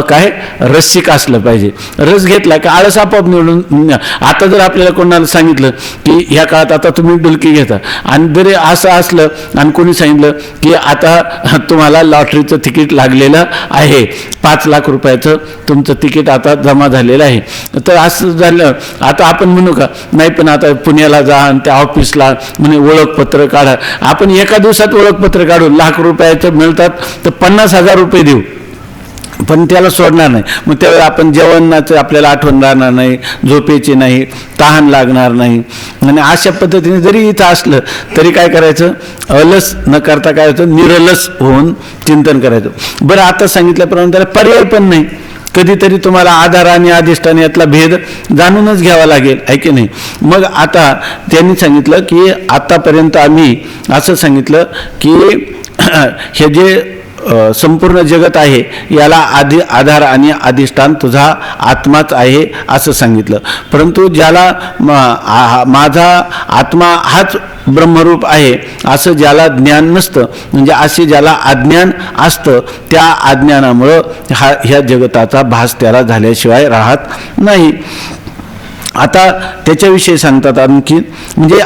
काय रसिक असलं पाहिजे. रस घेतला की आळस आपोआप निवडून. आता जर आपल्याला कोणाला सांगितलं की ह्या काळात आता तुम्ही डुलकी घेता आणि जरी असं असलं आणि कोणी सांगितलं की आता तुम्हाला लॉटरीचं तिकीट लागलेलं आहे, 5 लाख रुपयाचं तुमचं तिकीट आता जमा झालेलं आहे, तर असं झालं आता आपण म्हणू का नाही पण आता पुण्याला जा आणि त्या ऑफिसला म्हणे ओळखपत्र काढा. आपण एका दिवसात ओळखपत्र काढू, लाख रुपयाचं मिळतात तर 50,000 रुपये देऊ पण त्याला सोडणार नाही. मग त्यावेळेला आपण जेवणाचं आपल्याला आठवण राहणार नाही, झोपेची नाही, तहान लागणार नाही. आणि अशा पद्धतीने जरी इथं असलं तरी काय करायचं? अलस न करता काय होतं? निरलस होऊन चिंतन करायचं. बरं आता सांगितल्याप्रमाणे त्याला पर्याय पण नाही. कधीतरी तुम्हाला आधार आणि अधिष्ठान यातला भेद जाणूनच घ्यावा लागेल, आहे की नाही? मग आता त्यांनी सांगितलं की आतापर्यंत आम्ही असं सांगितलं की हे जे संपूर्ण जगत आहे याला आधार आणि अधिष्ठान तुझा आत्माच आहे असं सांगितलं. परंतु ज्याला माझा आत्मा हाच ब्रह्मरूप आहे असं ज्याला ज्ञान नसतं, म्हणजे असे ज्याला अज्ञान असतं, त्या अज्ञानामुळं ह्या जगताचा भास त्याला झाल्याशिवाय राहत नाही. आता त्याच्याविषयी सांगतात आणखी, म्हणजे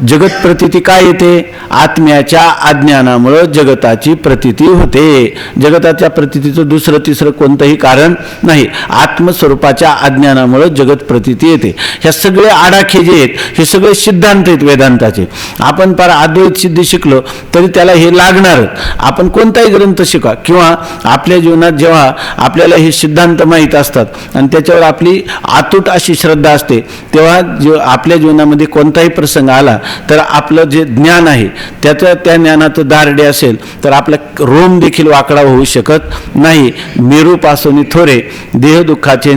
जगत प्रतीती काय येते? आत्म्याच्या अज्ञानामुळं जगताची प्रतीती होते. जगताच्या प्रतीतीचं दुसरं तिसरं कोणतंही कारण नाही. आत्मस्वरूपाच्या अज्ञानामुळं जगत प्रतीती येते. ह्या सगळे आडाखे जे आहेत हे सगळे सिद्धांत आहेत वेदांताचे. आपण पार अद्वैत सिद्धी शिकलो तरी त्याला हे लागणारच. आपण कोणताही ग्रंथ शिका किंवा आपल्या जीवनात जेव्हा आपल्याला हे सिद्धांत माहीत असतात आणि त्याच्यावर आपली अतूट अशी श्रद्धा असते तेव्हा आपल्या जीवनामध्ये कोणताही प्रसंग आला तर आपलं जे ज्ञान आहे त्याचं त्या ज्ञानाचं दारडे असेल तर आपला रोम देखील वाकडा होऊ शकत नाही. मेरूपासून थोरे देह दुःखाचे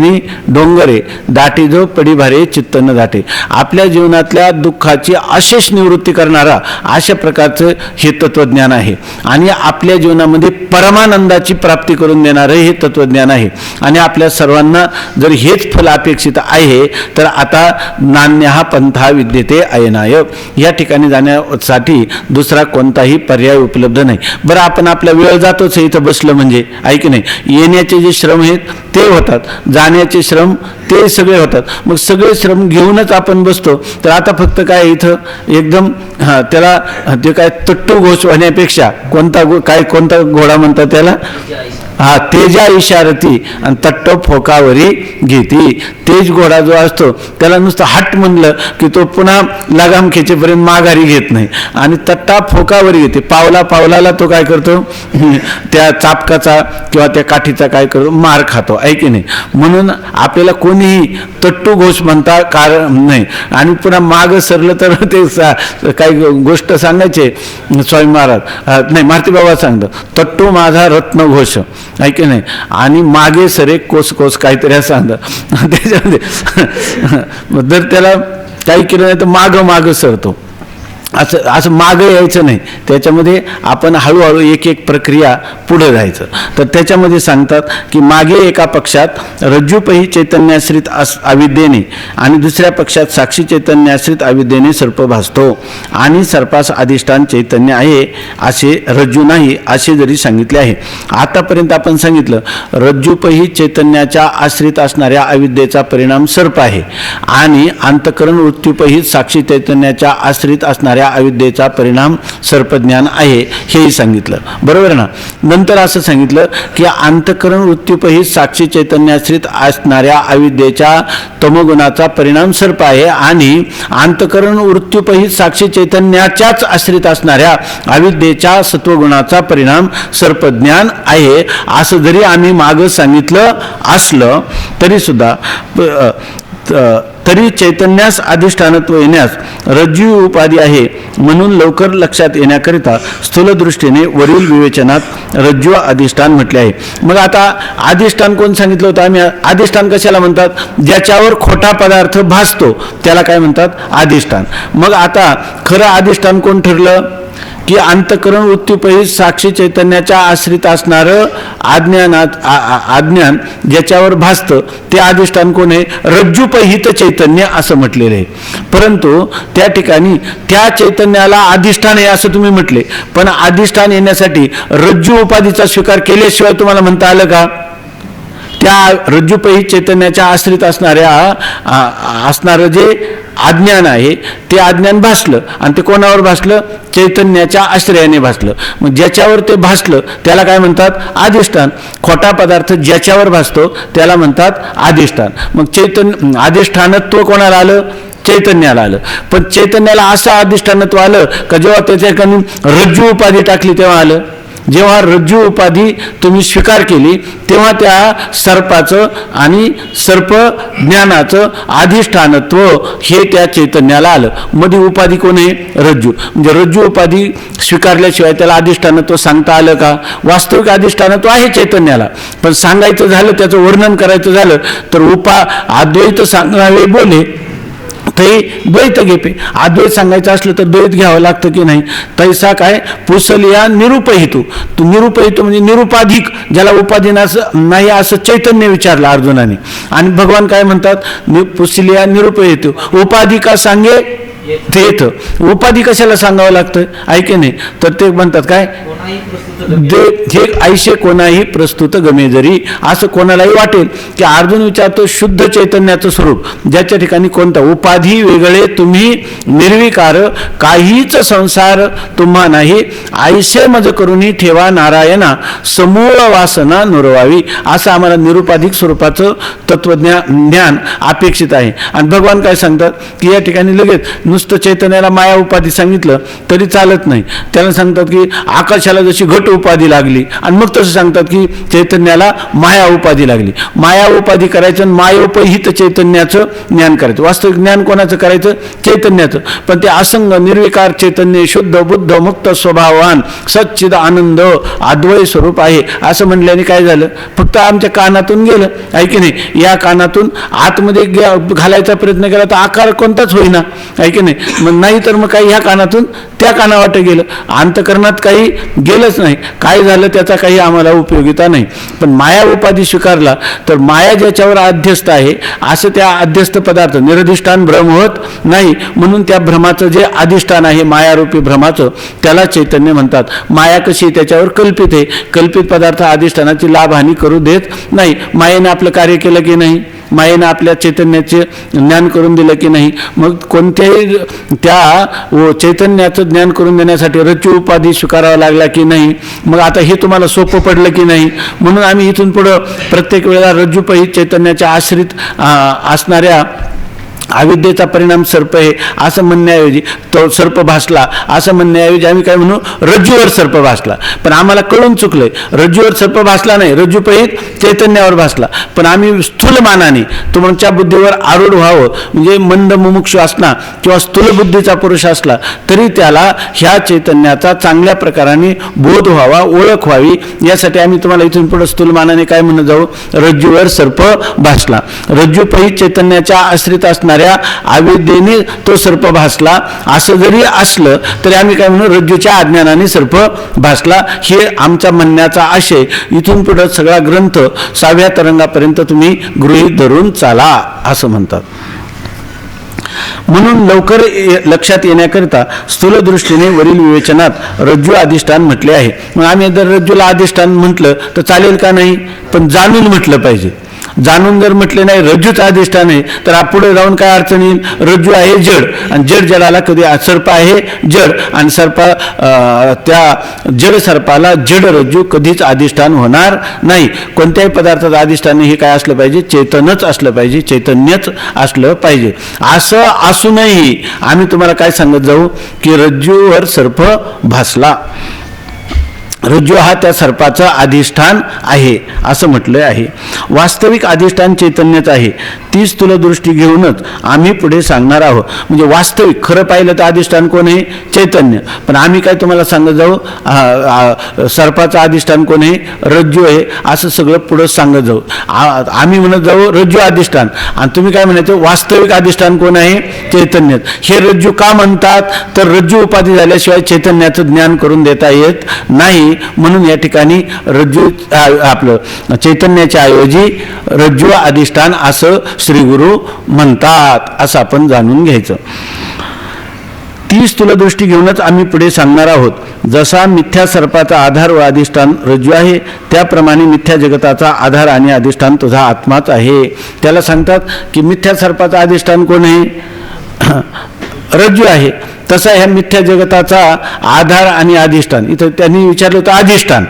डोंगरे दाटी जो पडी भारे चित्त न दाटे. आपल्या जीवनातल्या दुःखाची अशेष निवृत्ती करणारा अशा प्रकारचं हे तत्वज्ञान आहे आणि आपल्या जीवनामध्ये परमानंदाची प्राप्ती करून देणारं हे तत्वज्ञान आहे. आणि आपल्या सर्वांना जर हेच फल अपेक्षित आहे तर आता नान्य हा पंथा विद्यते अयनाय, या ठिकाणी जाण्यासाठी दुसरा कोणताही पर्याय उपलब्ध नाही. बरं आपण आपला वेळ जातोच इथं बसलं म्हणजे, आहे की नाही? येण्याचे जे श्रम आहेत ते होतात, जाण्याचे श्रम ते सगळे होतात. मग सगळे श्रम घेऊनच आपण बसतो तर आता फक्त काय इथं एकदम त्याला ते काय तट्टू घोष होण्यापेक्षा कोणता घोडा म्हणतात त्याला? तेजा इशारती आणि तट्ट फोकावरी घेती. तेज घोडा जो असतो त्याला नुसतं हट म्हणलं की तो पुन्हा लगाम खेचेपर्यंत माघारी घेत नाही आणि तट्टा फोकावरी घेते. पावलाला तो काय करतो? त्या चापकाचा किंवा त्या काठीचा काय करतो? मार खातो, आहे की नाही? म्हणून आपल्याला कोणीही तट्टू घोष म्हणता कारण नाही. आणि पुन्हा माग सरलं तर ते काही गोष्ट सांगायचे स्वामी महाराज नाही मारुती बाबा सांगतात, तट्टू माझा रत्न घोष, आहे की नाही? आणि मागे सरे कोस कोस काहीतरी सांगतात. त्याच्यामध्ये जर त्याला काही केलं नाही तर माग सरतो. असं असं मागं यायचं नाही, त्याच्यामध्ये आपण हळूहळू एक एक प्रक्रिया पुढे जायचं. तर त्याच्यामध्ये सांगतात की मागे एका पक्षात रज्जूपही चैतन्याश्रित अविद्येने आणि दुसऱ्या पक्षात साक्षी चैतन्याश्रित अविद्येने सर्प भासतो आणि सर्पास अधिष्ठान चैतन्य आहे असे रज्जू नाही असे जरी सांगितले आहे. आतापर्यंत आपण सांगितलं रज्जूपही चैतन्याच्या आश्रित असणाऱ्या अविद्येचा परिणाम सर्प आहे आणि अंतःकरण वृत्तीपही साक्षी चैतन्याच्या आश्रित असणाऱ्या अविद्येचा परिणाम सर्पज्ञान आहे हेही सांगितलं, बरोबर ना. नंतर असं सांगितलं की अंतःकरण वृत्तीपही साक्षी चैतन्याश्रित असणाऱ्या अविद्येच्या तमोगुणाचा परिणाम सर्प आहे आणि अंतःकरण वृत्तीपही साक्षी चैतन्याच्याच आश्रित असणाऱ्या अविद्येच्या सत्वगुणाचा परिणाम सर्पज्ञान आहे असं जरी आम्ही मागं सांगितलं असलं तरी सुद्धा तरी चैतन्यास अधिष्ठानत्व येण्यास रज्जू उपाधी आहे म्हणून लवकर लक्षात येण्याकरिता स्थूल दृष्टीने वरील विवेचनात रज्जू अधिष्ठान म्हटले आहे. मग आता अधिष्ठान कोण सांगितलं होतं आम्ही? अधिष्ठान कशाला म्हणतात? ज्याच्यावर खोटा पदार्थ भासतो त्याला काय म्हणतात? अधिष्ठान. मग आता खरं अधिष्ठान कोण ठरलं की अंतःकरण वृत्तीपही साक्षी चैतन्याच्या आश्रित असणारं अज्ञान ज्याच्यावर भासतं ते अधिष्ठान कोण आहे? रज्जूपहित चैतन्य असं म्हटलेलं आहे. परंतु त्या ठिकाणी त्या चैतन्याला अधिष्ठान आहे असं तुम्ही म्हटले, पण अधिष्ठान येण्यासाठी रज्जू उपाधीचा स्वीकार केल्याशिवाय तुम्हाला म्हणता आलं का? त्या रज्जूपही चैतन्याच्या आश्रित असणारं जे अज्ञान आहे ते अज्ञान भासलं आणि ते कोणावर भासलं? चैतन्याच्या आश्रयाने भासलं. मग ज्याच्यावर ते भासलं त्याला काय म्हणतात? अधिष्ठान. खोटा पदार्थ ज्याच्यावर भासतो त्याला म्हणतात अधिष्ठान. मग अधिष्ठानत्व कोणाला आलं? चैतन्याला आलं. पण चैतन्याला असं अधिष्ठानत्व आलं का जेव्हा त्याच्याकडून रज्जू उपाधी टाकली तेव्हा आलं? जेव्हा रज्जू उपाधी तुम्ही स्वीकार केली तेव्हा त्या सर्पाचं आणि सर्प ज्ञानाचं अधिष्ठानत्व हे त्या चैतन्याला आलं. मध्ये उपाधी कोण आहे? रज्जू. म्हणजे रज्जू उपाधी स्वीकारल्याशिवाय त्याला अधिष्ठानत्व सांगता आलं का? वास्तविक अधिष्ठानत्व आहे चैतन्याला, पण सांगायचं झालं, त्याचं वर्णन करायचं झालं तर अद्वैत सांगावे बोले ते द्वैत घेपे. अद्वैत सांगायचं असलं तर द्वैत घ्यावं लागतं की नाही? तैसा काय पुसलिया निरुपहितू. तू निरुपहितू म्हणजे निरुपाधिक, ज्याला उपाधी नाही असं चैतन्य विचारलं अर्जुनाने. आणि भगवान काय म्हणतात? पुसलिया निरुपहितू. उपाधी का सांगे तेथ. उपाधी कशाला सांगावं लागतं? ऐके नाही तर ते म्हणतात काय? हे ऐशे कोणाही प्रस्तुत गमे जरी. असं कोणालाही वाटेल की अर्जुन विचारतो शुद्ध चैतन्याचं स्वरूप ज्याच्या ठिकाणी कोणता उपाधी वेगळे तुम्ही निर्विकार काहीच संसार तुम्हा नाही ऐसे मज करूनही ठेवा नारायणा समूळ वासना नुरवावी. असं आम्हाला निरुपाधिक स्वरूपाचं तत्वज्ञान अपेक्षित आहे. आणि भगवान काय सांगतात की या ठिकाणी लगेच नुसतं चैतन्याला माया उपाधी सांगितलं तरी चालत नाही. त्याला सांगतात की आकाशाला जशी घट उपाधी लागली आणि मग तसं सांगतात की चैतन्याला माया उपाधी लागली. माया उपाधी करायचं आणि मायोपहित चैतन्याचं ज्ञान करायचं. वास्तविक ज्ञान कोणाचं करायचं? चैतन्याचं. पण ते असंग निर्विकार चैतन्य शुद्ध बुद्ध मुक्त स्वभावान सच्चिद आनंद अद्वय स्वरूप आहे असं म्हणल्याने काय झालं? फक्त आमच्या कानातून गेलं. आहे की नाही? या कानातून आतमध्ये घालायचा प्रयत्न केला तर आकार कोणताच होईना. आहे की नाही? मग नाही तर मग काही ह्या कानातून त्या कानावाटं गेलं, अंतकरणात काही गेलंच नाही. काय झालं त्याचा काही आम्हाला उपयोगिता नाही. पण माया उपाधी स्वीकारला तर माया ज्याच्यावर अध्यस्त आहे असं त्या अध्यस्त पदार्थ निरधिष्ठान भ्रम होत नाही. म्हणून त्या भ्रमाचं जे अधिष्ठान आहे मायारूपी भ्रमाचं त्याला चैतन्य म्हणतात. माया कशी? त्याच्यावर कल्पित आहे. कल्पित पदार्थ अधिष्ठानाची लाभहानी करू देत नाही. मायेने आपलं कार्य केलं की नाही? मायेनं आपल्या चैतन्याचे ज्ञान करून दिलं की नाही? मग कोणत्याही त्या चैतन्याचं ज्ञान करून देण्यासाठी रज्जू उपाधी स्वीकारावा लागला की नाही? मग आता हे तुम्हाला सोपं पडलं की नाही? म्हणून आम्ही इथून पुढं प्रत्येक वेळेला रज्जूपहित चैतन्याच्या आश्रित असणाऱ्या अविद्येचा परिणाम सर्प आहे असं म्हणण्याऐवजी तो सर्प भासला असं म्हणण्याऐवजी आम्ही काय म्हणू? रज्जूवर सर्प भासला. पण आम्हाला कळून चुकलंय. रज्जूवर सर्प भासला नाही, रज्जूपहित चैतन्यावर भासला. पण आम्ही स्थूल मानाने तुमच्या बुद्धीवर आरूढ व्हावं म्हणजे मंद मुमुक्षु असला किंवा स्थूल बुद्धीचा पुरुष असला तरी त्याला ह्या चैतन्याचा चांगल्या प्रकाराने बोध व्हावा, ओळख व्हावी यासाठी आम्ही तुम्हाला इथून पुढे स्थूल मानाने काय म्हणत जाऊ? रज्जूवर सर्प भासला. रज्जूपहित चैतन्याच्या आश्रित असणाऱ्या असणाऱ्या अविद्येने तो सर्प भासला असं जरी असलं तरी आम्ही काय म्हणू, रज्जूच्या अज्ञानाने सर्प भासला, हे आमचा म्हणण्याचा आशय. इथून पुढे सगळा ग्रंथ 6व्या तरंगापर्यंत तुम्ही गृहीत धरून चाला असं म्हणतात. म्हणून लवकर लक्षात येण्याकरिता स्थूल दृष्टीने वरील विवेचनात रज्जू अधिष्ठान म्हटले आहे. मग आम्ही जर रज्जूला अधिष्ठान म्हटलं तर चालेल का नाही, पण जाणून म्हटलं पाहिजे. जाणून जर म्हटले नाही रज्जूच अधिष्ठान आहे तर पुढे जाऊन काय अडचण येईल. रज्जू आहे जड आणि जड जडाला कधी सर्प आहे जड आणि त्या जड सर्पाला जड रज्जू कधीच अधिष्ठान होणार नाही. कोणत्याही पदार्थाचं अधिष्ठान हे काय असलं पाहिजे, चैतन्यच असलं पाहिजे, चैतन्यच असलं पाहिजे. असं असूनही आम्ही तुम्हाला काय सांगत जाऊ की रज्जूवर सर्प भासला, रज्जू हा त्या सर्पाचं अधिष्ठान आहे असं म्हटलं आहे. वास्तविक अधिष्ठान चैतन्यच आहे. ती स्थूल दृष्टी घेऊनच आम्ही पुढे सांगणार आहोत. म्हणजे वास्तविक खरं पाहिलं तर अधिष्ठान कोण आहे, चैतन्य. पण आम्ही काय तुम्हाला सांगत जाऊ सर्पाचं अधिष्ठान कोण आहे, रज्जू आहे असं सगळं पुढं सांगत जाऊ. आम्ही म्हणत जाऊ रज्जू अधिष्ठान आणि तुम्ही काय म्हणायचं, वास्तविक अधिष्ठान कोण आहे, चैतन्य. हे रज्जू का म्हणतात तर रज्जू उपाधी झाल्याशिवाय चैतन्याचं ज्ञान करून देता येत नाही. म्हणून या ठिकाणी रज्जू आपलं चैतन्याच्या ऐवजी रज्जू अधिष्ठान असं श्री गुरु म्हणतात असं आपण जाणून घ्यायचं. ती स्थूल दृष्टी घेऊनच आम्ही पुढे सांगणार आहोत. जसा मिथ्या सर्पाचा आधार व अधिष्ठान रज्जू आहे त्याप्रमाणे मिथ्या जगताचा आधार आणि अधिष्ठान तुझा आत्माच आहे. त्याला सांगतात की मिथ्या सर्पाचा अधिष्ठान कोण आहे, रज्जू आहे. तसा ह्या मिथ्या जगताचा आधार आणि अधिष्ठान, इथं त्यांनी विचारलं होतं अधिष्ठान,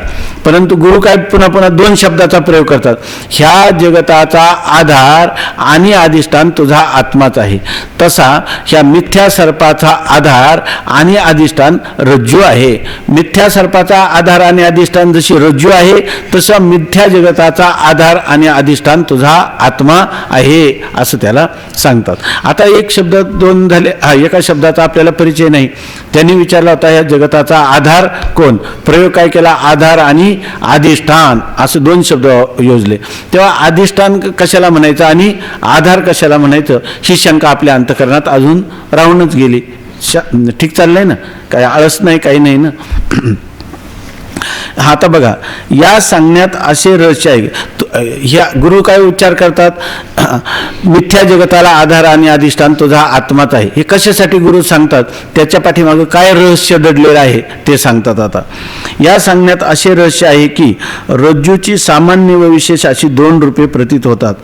परंतु गुरु काय पुन्हा पुन्हा दोन शब्दाचा प्रयोग करतात. ह्या जगताचा आधार आणि अधिष्ठान तुझा आत्माच आहे. तसा ह्या मिथ्या सर्पाचा आधार आणि अधिष्ठान रज्जू आहे. मिथ्या सर्पाचा आधार आणि अधिष्ठान जशी रज्जू आहे तसा मिथ्या जगताचा आधार आणि अधिष्ठान तुझा आत्मा आहे असं त्याला सांगतात. आता एक शब्द दोन झाले, एका शब्दाचा आपल्याला परिचय नाही. त्यांनी विचारला होता या जगताचा आधार कोण, प्रयोग काय केला, आधार आणि अधिष्ठान असं दोन शब्द योजले. तेव्हा अधिष्ठान कशाला म्हणायचं आणि आधार कशाला म्हणायचं ही शंका आपल्या अंतःकरणात अजून राहूनच गेली. ठीक चाललंय ना, काय आळस नाही काही नाही ना. आता बघा या सांगण्यात असे रहस्य आहे. ह्या गुरु काय उच्चार करतात, मिथ्या जगताला आधार आणि अधिष्ठान तुझा आत्माच आहे. हे कशासाठी गुरु सांगतात, त्याच्या पाठीमागं काय रहस्य दडलेलं आहे ते सांगतात. आता या सांगण्यात असे रहस्य आहे की रज्जूची सामान्य व विशेष अशी 2 रूपे प्रतीत होतात.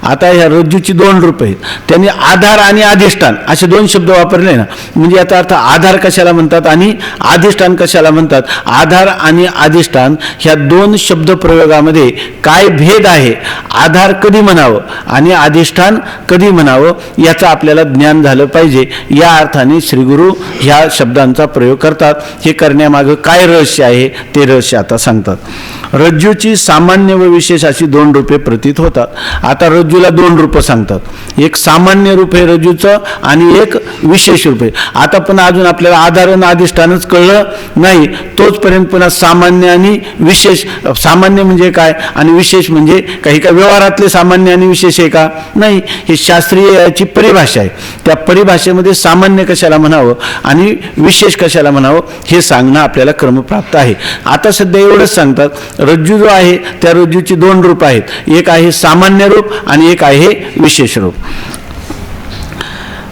आता ह्या रज्जूची 2 रूपे आहेत. त्यांनी आधार आणि अधिष्ठान असे 2 शब्द वापरले ना, म्हणजे याचा अर्थ आधार कशाला म्हणतात आणि अधिष्ठान कशाला म्हणतात. आधार आणि अधिष्ठान ह्या 2 शब्द प्रयोगामध्ये काय भेद आहे, आधार कधी म्हणावं आणि अधिष्ठान कधी म्हणावं याचं आपल्याला ज्ञान झालं पाहिजे. या अर्थाने श्री गुरु ह्या शब्दांचा प्रयोग करतात. हे करण्यामागं काय रहस्य आहे ते रहस्य आता सांगतात. रज्जूची सामान्य व विशेष अशी 2 रूपे प्रतीत होतात. आता रज्जूला 2 रूप सांगतात. एक सामान्य रूप आहे रज्जूचं आणि एक विशेष रूप आहे. आता पण अजून आपल्याला आधार आणि अधिष्ठानच कळलं नाही. तोचपर्यंत पुन्हा सामान्य आणि विशेष, सामान्य म्हणजे काय आणि विशेष म्हणजे काही का व्यवहारातले सामान्य आणि विशेष आहे का, नाही. हे शास्त्रीय याची परिभाषा आहे. त्या परिभाषेमध्ये सामान्य कशाला म्हणावं आणि विशेष कशाला म्हणावं हे सांगणं आपल्याला क्रमप्राप्त आहे. आता सध्या एवढंच सांगतात, रज्जू जो आहे त्या रज्जूची 2 रूप आहेत. एक आहे सामान्य रूप आणि एक आहे विशेष रूप.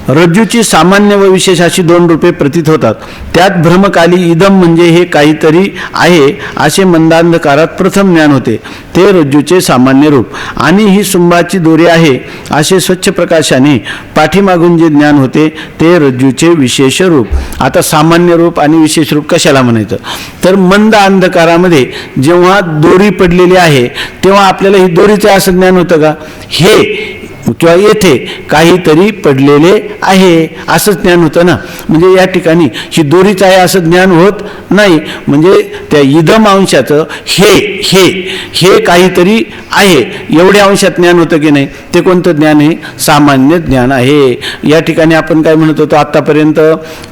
रज्जूची सामान्य व विशेष अशी 2 रूपे प्रतीत होतात. त्यात भ्रमकाली इदम म्हणजे हे काहीतरी आहे असे मंदांधकारात प्रथम ज्ञान होते, ते रज्जूचे सामान्य रूप. आणि ही सुंबाची दोरी आहे असे स्वच्छ प्रकाशाने पाठीमागून जे ज्ञान होते ते रज्जूचे विशेष रूप. आता सामान्य रूप आणि विशेष रूप कशाला म्हणायचं तर मंद अंधकारामध्ये जेव्हा दोरी पडलेली आहे तेव्हा आपल्याला ही दोरीचे असं ज्ञान होतं का, हे किंवा येथे काहीतरी पडलेले आहे असं ज्ञान होतं ना. म्हणजे या ठिकाणी ही दोरीच आहे असं ज्ञान होत नाही. म्हणजे त्या इदम अंशाचं हे काहीतरी आहे एवढ्या अंशात ज्ञान होतं की नाही, ते कोणतं ज्ञान आहे, सामान्य ज्ञान आहे. या ठिकाणी आपण काय म्हणत होतो आत्तापर्यंत,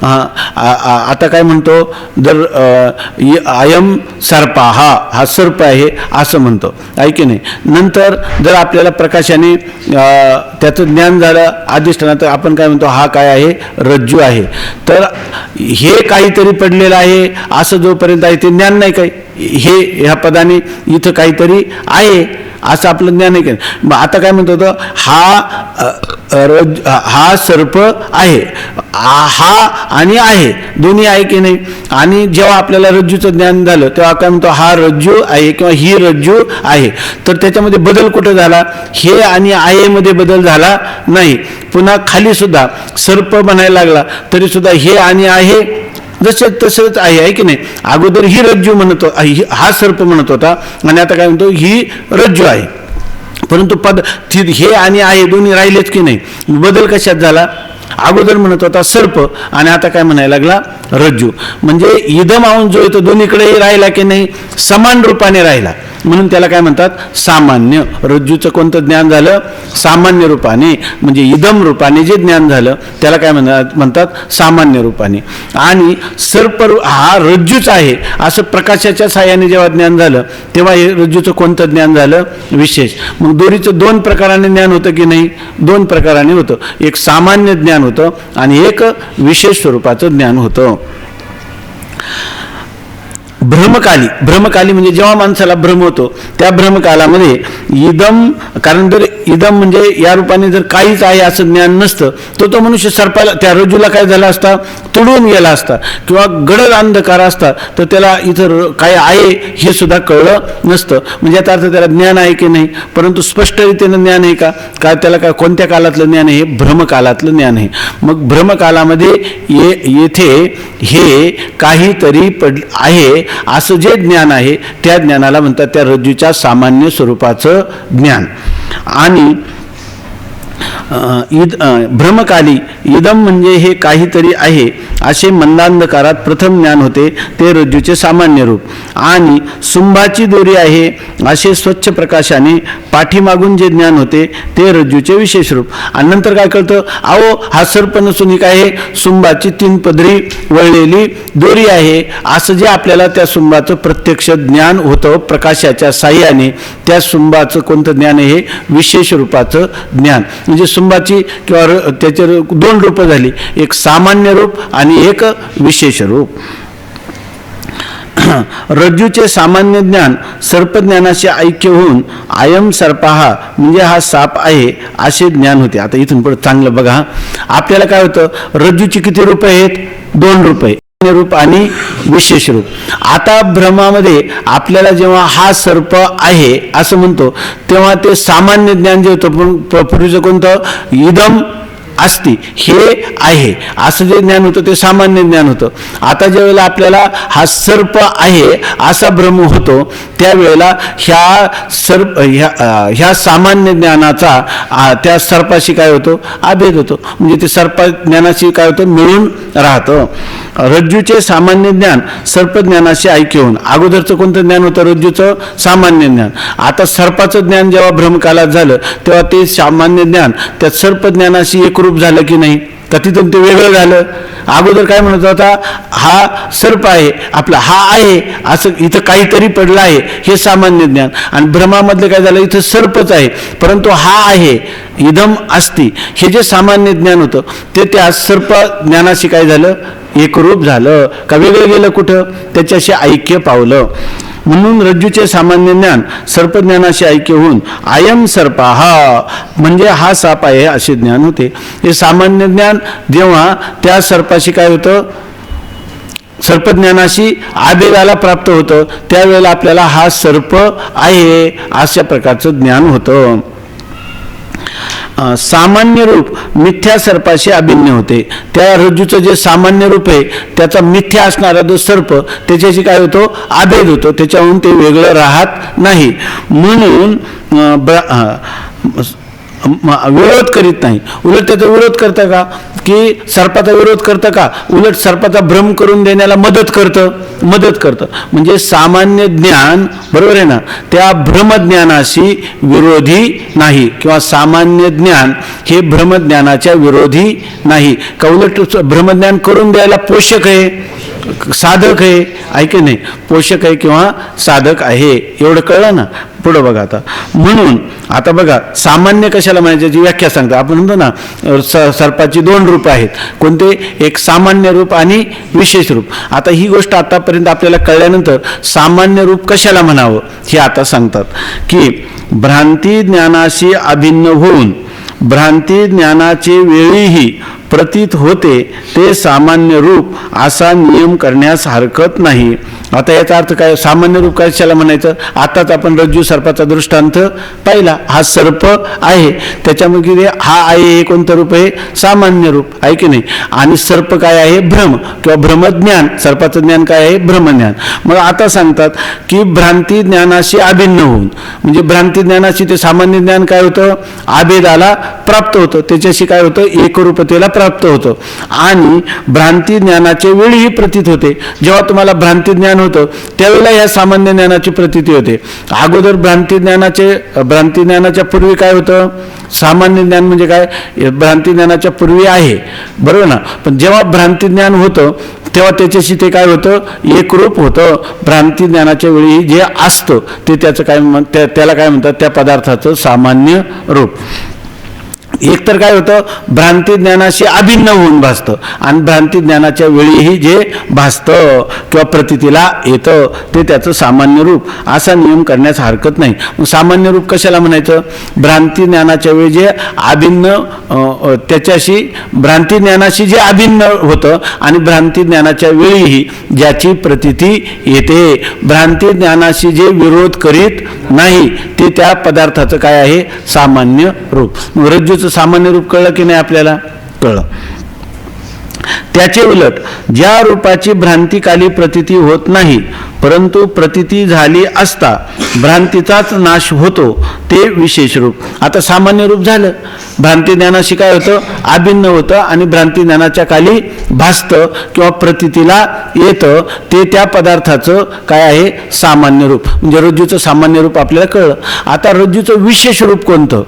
आता काय म्हणतो, जर अयम सर्पा हा सर्प आहे असं म्हणतो, आहे की नाही. नंतर जर आपल्याला प्रकाशाने त्याचं ज्ञान झालं अधिष्ठानात, आपण काय म्हणतो हा काय आहे, रज्जू आहे. तर हे काहीतरी पडलेलं आहे असं जोपर्यंत आहे ते ज्ञान नाही. काय हे ह्या पदाने इथं काहीतरी आहे असं आपलं ज्ञान आहे. मग आता काय म्हणतो होतं, हा सर्प आहे, हा आणि आहे दोन्ही आहे की नाही. आणि जेव्हा आपल्याला रज्जूचं ज्ञान झालं तेव्हा काय म्हणतो हा रज्जू आहे किंवा ही रज्जू आहे. तर त्याच्यामध्ये बदल कुठं झाला, हे आणि आहे मध्ये बदल झाला नाही. पुन्हा खाली सुद्धा सर्प बनायला लागला तरी सुद्धा हे आणि आहे जसं तसंच आहे की नाही. अगोदर ही रज्जू म्हणतो, हा सर्प म्हणत होता आणि आता काय म्हणतो ही रज्जू आहे. परंतु हे आणि आहे दोन्ही राहिलेच की नाही. बदल कशात झाला, अगोदर म्हणत होता सर्प आणि आता काय म्हणायला लागला रज्जू. म्हणजे इदमावून जो येतो दोन्हीकडेही राहिला की नाही, समान रूपाने राहिला. म्हणून त्याला काय म्हणतात सामान्य. रज्जूचं कोणतं ज्ञान झालं, सामान्य रूपाने. म्हणजे इदम रूपाने जे ज्ञान झालं त्याला काय म्हणतात सामान्य रूपाने. आणि सर्प हा रज्जूच आहे असं प्रकाशाच्या साह्याने जेव्हा ज्ञान झालं तेव्हा हे रज्जूचं कोणतं ज्ञान झालं, विशेष. मग दोरीचं दोन प्रकाराने ज्ञान होतं की नाही, दोन प्रकाराने होतं. एक सामान्य ज्ञान होतं आणि एक विशेष स्वरूपाचं ज्ञान होतं. भ्रमकाली म्हणजे जेव्हा माणसाला भ्रम होतो त्या भ्रमकालामध्ये इदम, कारण जर इदम म्हणजे या रूपाने जर काहीच आहे असं ज्ञान नसतं तो मनुष्य सर्पाला, त्या रज्जूला काय झाला असता, तुडून गेला असता किंवा गडद अंधकार असता तर त्याला इथं काय आहे हे सुद्धा कळलं नसतं. म्हणजे याचा अर्थ त्याला ज्ञान आहे की नाही, परंतु स्पष्ट रीतीनं ज्ञान आहे का, काय त्याला काय कोणत्या कालातलं ज्ञान आहे, भ्रमकालातलं ज्ञान आहे. मग भ्रमकालामध्ये येथे हे काहीतरी आहे असं जे ज्ञान आहे त्या ज्ञानाला म्हणतात त्या रज्जूच्या सामान्य स्वरूपाचं ज्ञान. आणि भ्रमकाली इदम म्हणजे हे काहीतरी आहे असे मंदांधकारात प्रथम ज्ञान होते ते रज्जूचे सामान्य रूप. आणि सुंभाची दोरी आहे असे स्वच्छ प्रकाशाने पाठीमागून जे ज्ञान होते ते रज्जूचे विशेष रूप. आणि नंतर काय कळतं, अहो हा सर्प नसून ही काय आहे, सुंभाची 3 पदरी वळलेली दोरी आहे असं जे आपल्याला त्या सुंभाचं प्रत्यक्ष ज्ञान होतं प्रकाशाच्या साह्याने. त्या सुंभाचं कोणतं ज्ञान आहे, विशेष रूपाचं ज्ञान. म्हणजे सुंभाची किंवा त्याचे 2 रूपं झाली, एक सामान्य रूप आणि एक विशेष रूप. रज्जूचे सामान्य ज्ञान सर्पज्ञानाशी ऐक्य होऊन आयम सर्पाहा म्हणजे हा साप आहे असे ज्ञान होते. आता इथून पुढे चांगलं बघा, आपल्याला काय होतं, रज्जूची किती रूप आहेत, 2 रूप आहे, रूप आणि विशेष रूप. आता भ्रमामध्ये आपल्याला जेव्हा हा सर्प आहे असं म्हणतो तेव्हा ते सामान्य ज्ञान जे होतं, पूर्वीचं कोणतं, इदम अस्ति हे आहे असं जे ज्ञान होतं ते सामान्य ज्ञान होतं. आता ज्या वेळेला आपल्याला हा सर्प आहे असा भ्रम होतो त्यावेळेला ह्या सामान्य ज्ञानाचा त्या सर्पाशी काय होतो, अभेद होतो. म्हणजे ते सर्प ज्ञानाशी काय होतं, मिळून राहतं. रज्जूचे सामान्य ज्ञान सर्पज्ञानाशी ऐक्य होऊन, अगोदरचं कोणतं ज्ञान होतं, रज्जूचं सामान्य ज्ञान. आता सर्पाचं ज्ञान जेव्हा भ्रमकालात झालं तेव्हा ते सामान्य ज्ञान त्या सर्पज्ञानाशी एकरूप झालं की नाही, का तिथून ते वेगळं झालं. अगोदर काय म्हणत होता, हा सर्प आहे आपला, हा आहे असं इथं काहीतरी पडलं आहे हे सामान्य ज्ञान. आणि भ्रमामधलं काय झालं, इथं सर्पच आहे परंतु हा आहे इदम अस्ति हे जे सामान्य ज्ञान होतं ते त्या सर्प ज्ञानाशी काय झालं, एकरूप झालं का वेगळं गेलं, कुठं, त्याच्याशी ऐक्य पावलं. म्हणून रज्जूचे सामान्य ज्ञान सर्पज्ञानाशी ऐक्य होऊन आयम सर्पा हा म्हणजे हा साप आहे असे ज्ञान होते. हे सामान्य ज्ञान जेव्हा त्या सर्पाशी काय होतं, सर्पज्ञानाशी आभेदाला प्राप्त होतं त्यावेळेला आपल्याला हा सर्प आहे अशा प्रकारचं ज्ञान होतं. सामान्य रूप मिथ्या सर्पाशी अभिन्न होते. त्या रज्जूचं जे सामान्य रूप आहे त्याचा मिथ्या असणारा जो सर्प त्याच्याशी काय होतो, अभेद होतो, त्याच्याहून ते वेगळं राहत नाही. म्हणून विरोध करीत नाही, उलट त्याचा विरोध करता का, की सर्पाचा विरोध करतं का, उलट सर्पाचा भ्रम करून देण्याला मदत करतं. म्हणजे सामान्य ज्ञान, बरोबर आहे ना, त्या भ्रमज्ञानाशी विरोधी नाही, किंवा सामान्य ज्ञान हे भ्रमज्ञानाच्या विरोधी नाही का, उलट भ्रमज्ञान करून द्यायला पोषक आहे, साधक आहे की नाही, पोषक आहे किंवा साधक आहे. एवढं कळलं ना. पुढं बघा आता. म्हणून आता बघा, सामान्य कशाला म्हणायची व्याख्या सांगता. आपण म्हणतो ना, सर्पाची 2 रूप आहेत. कोणते? एक सामान्य रूप आणि विशेष रूप. आता ही गोष्ट आतापर्यंत आपल्याला कळल्यानंतर सामान्य रूप कशाला म्हणावं हे आता सांगतात की भ्रांती ज्ञानाशी अभिन्न होऊन भ्रांती ज्ञानाचे वेळीही प्रतीत होते ते सामान्य रूप असा नियम करण्यास हरकत नाही. आता याचा अर्थ काय? सामान्य रूप कशाला म्हणायचं? आताच आपण रज्जू सर्पाचा दृष्टांत पाहिला. हा सर्प आहे, त्याच्यामध्ये हा आहे, हे कोणतं रूप आहे? सामान्य रूप आहे की नाही. आणि सर्प काय आहे? भ्रम किंवा भ्रमज्ञान. सर्पाचं ज्ञान काय आहे? भ्रमज्ञान. मग आता सांगतात की भ्रांती ज्ञानाशी अभिन्न होऊन, म्हणजे भ्रांती ज्ञानाशी ते सामान्य ज्ञान काय होतं? आभेदाला प्राप्त होतं, त्याच्याशी काय होतं? एकरूपतेला प्राप्त होतं. आणि भ्रांती ज्ञानाच्या वेळीही प्रतीत होते. जेव्हा तुम्हाला भ्रांती ज्ञान होतं त्यावेळेला या सामान्य ज्ञानाची प्रतीती होते. अगोदर भ्रांती ज्ञानाच्या पूर्वी काय होतं? सामान्य ज्ञान म्हणजे काय? भ्रांती ज्ञानाच्या पूर्वी आहे, बरोबर ना. पण जेव्हा भ्रांती ज्ञान होतं तेव्हा त्याच्याशी ते काय होतं? एकरूप होतं. भ्रांती ज्ञानाच्या वेळी जे असतं ते त्याचं काय त्याला काय म्हणतात? त्या पदार्थाचं सामान्य रूप. एकतर काय होतं? भ्रांती ज्ञानाशी अभिन्न होऊन भासतं, आणि भ्रांती ज्ञानाच्या वेळीही जे भासतं किंवा प्रतीतीला येतं ते त्याचं सामान्य रूप असा नियम करण्यास हरकत नाही. सामान्य रूप कशाला म्हणायचं? भ्रांती ज्ञानाच्या वेळी जे अभिन्न, त्याच्याशी भ्रांती ज्ञानाशी जे अभिन्न होतं आणि भ्रांती ज्ञानाच्या वेळीही ज्याची प्रतीती येते. भ्रांती ज्ञानाशी जे विरोध करीत नाही ते त्या पदार्थाचं काय आहे? सामान्य रूप. मग रज्जूचं सामान्य रूप कळलं की नाही? आपल्याला कळलं. त्याचे उलट ज्या रूपाची भ्रांतिकाली प्रतीती होत नाही परंतु प्रतीती झाली असता भ्रांतीचाच नाश होतो ते विशेष रूप. आता सामान्य रूप झालं, भ्रांती ज्ञानाशी काय होतं? अभिन्न होतं आणि भ्रांती ज्ञानाच्या खाली भासतं किंवा प्रतीतीला येतं ते त्या पदार्थाचं काय आहे? सामान्य रूप. म्हणजे रज्जूचं सामान्य रूप आपल्याला कळलं. आता रज्जूचं विशेष रूप कोणतं?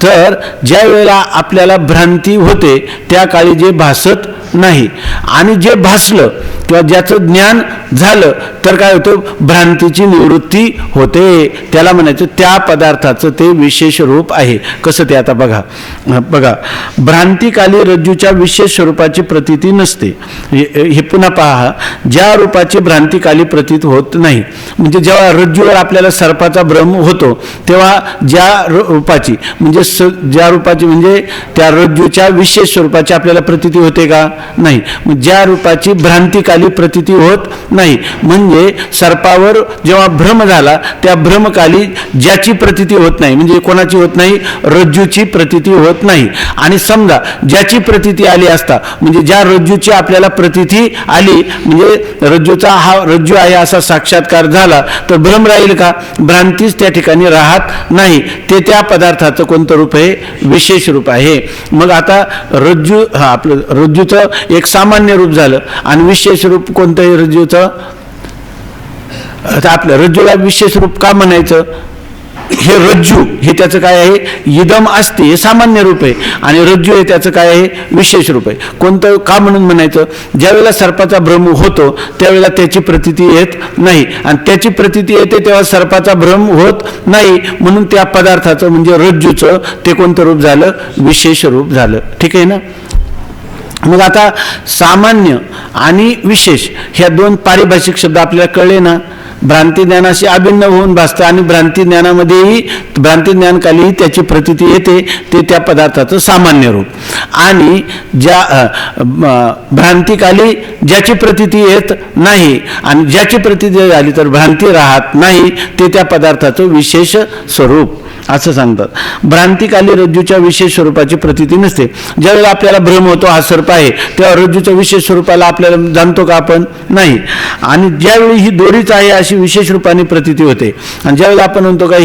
तर ज्या वेळेला आपल्याला भ्रांती होते त्या काळी जे भासत नाही आणि जे भासलं किंवा ज्याचं ज्ञान झालं तर काय होतं? भ्रांतीची निवृत्ती होते. त्याला म्हणायचं त्या पदार्थाचं ते विशेष रूप आहे. कसं ते? आता बघा, भ्रांतिकाली रज्जूच्या विशेष स्वरूपाची प्रतीती नसते. हे पुन्हा पहा, ज्या रूपाची भ्रांतिकाली प्रतीत होत नाही, म्हणजे जेव्हा रज्जूवर आपल्याला सर्पाचा भ्रम होतो तेव्हा ज्या रूपाची म्हणजे त्या रज्जूच्या विशेष स्वरूपाची आपल्याला प्रतीती होते का? नाही. मग ज्या रूपाची भ्रांतिकाली प्रतीती होत नाही, म्हणजे सर्पावर जेव्हा भ्रम झाला त्या भ्रमकाली ज्याची प्रतीती होत नाही, म्हणजे कोणाची होत नाही? रज्जूची प्रतीती होत नाही. आणि समजा ज्याची प्रतीती आली असता, म्हणजे ज्या रज्जूची आपल्याला प्रतीती आली, म्हणजे रज्जूचा हा रज्जू आहे असा साक्षात्कार झाला तर भ्रम राहील का? भ्रांतीच त्या ठिकाणी राहत नाही. ते त्या पदार्थाचं कोणतं रूप आहे? विशेष रूप आहे. मग आता रज्जूचं एक सामान्य रूप झालं आणि विशेष रूप कोणतं आहे रज्जूचं? आपल्या रज्जूला विशेष रूप का म्हणायचं? हे रज्जू हे त्याचं काय आहे? इदम अस्ति हे सामान्य रूप आहे आणि रज्जू हे त्याचं काय आहे? विशेष रूप आहे. कोणतं का म्हणून म्हणायचं? ज्यावेळेला सर्पाचा भ्रम होतो त्यावेळेला त्याची प्रतीती येत नाही आणि त्याची प्रतीती येते तेव्हा सर्पाचा भ्रम होत नाही, म्हणून त्या पदार्थाचं म्हणजे रज्जूचं ते कोणतं रूप झालं? विशेष रूप झालं. ठीक आहे ना. मग आता सामान्य आणि विशेष ह्या 2 पारिभाषिक शब्द आपल्याला कळले ना. भ्रांती ज्ञानाशी अभिन्न होऊन भासतं आणि भ्रांती ज्ञानामध्येही भ्रांती ज्ञानकालीही त्याची प्रतीती येते ते त्या पदार्थाचं सामान्य रूप. आणि ज्या भ्रांतिकाली ज्याची प्रतीती येत नाही आणि ज्याची प्रतीती झाली तर भ्रांती राहत नाही ते त्या पदार्थाचं विशेष स्वरूप असं सांगतात. भ्रांतिकाली रज्जूच्या विशेष स्वरूपाची प्रतीती नसते. ज्यावेळेला आपल्याला भ्रम होतो हा सर्प आहे तेव्हा रज्जूच्या विशेष स्वरूपाला आपल्याला जाणतो का आपण? नाही. आणि ज्यावेळी ही दोरीच आहे अशी अशी विशेष रूपाने प्रतीती होते. आणि ज्यावेळेला आपण म्हणतो का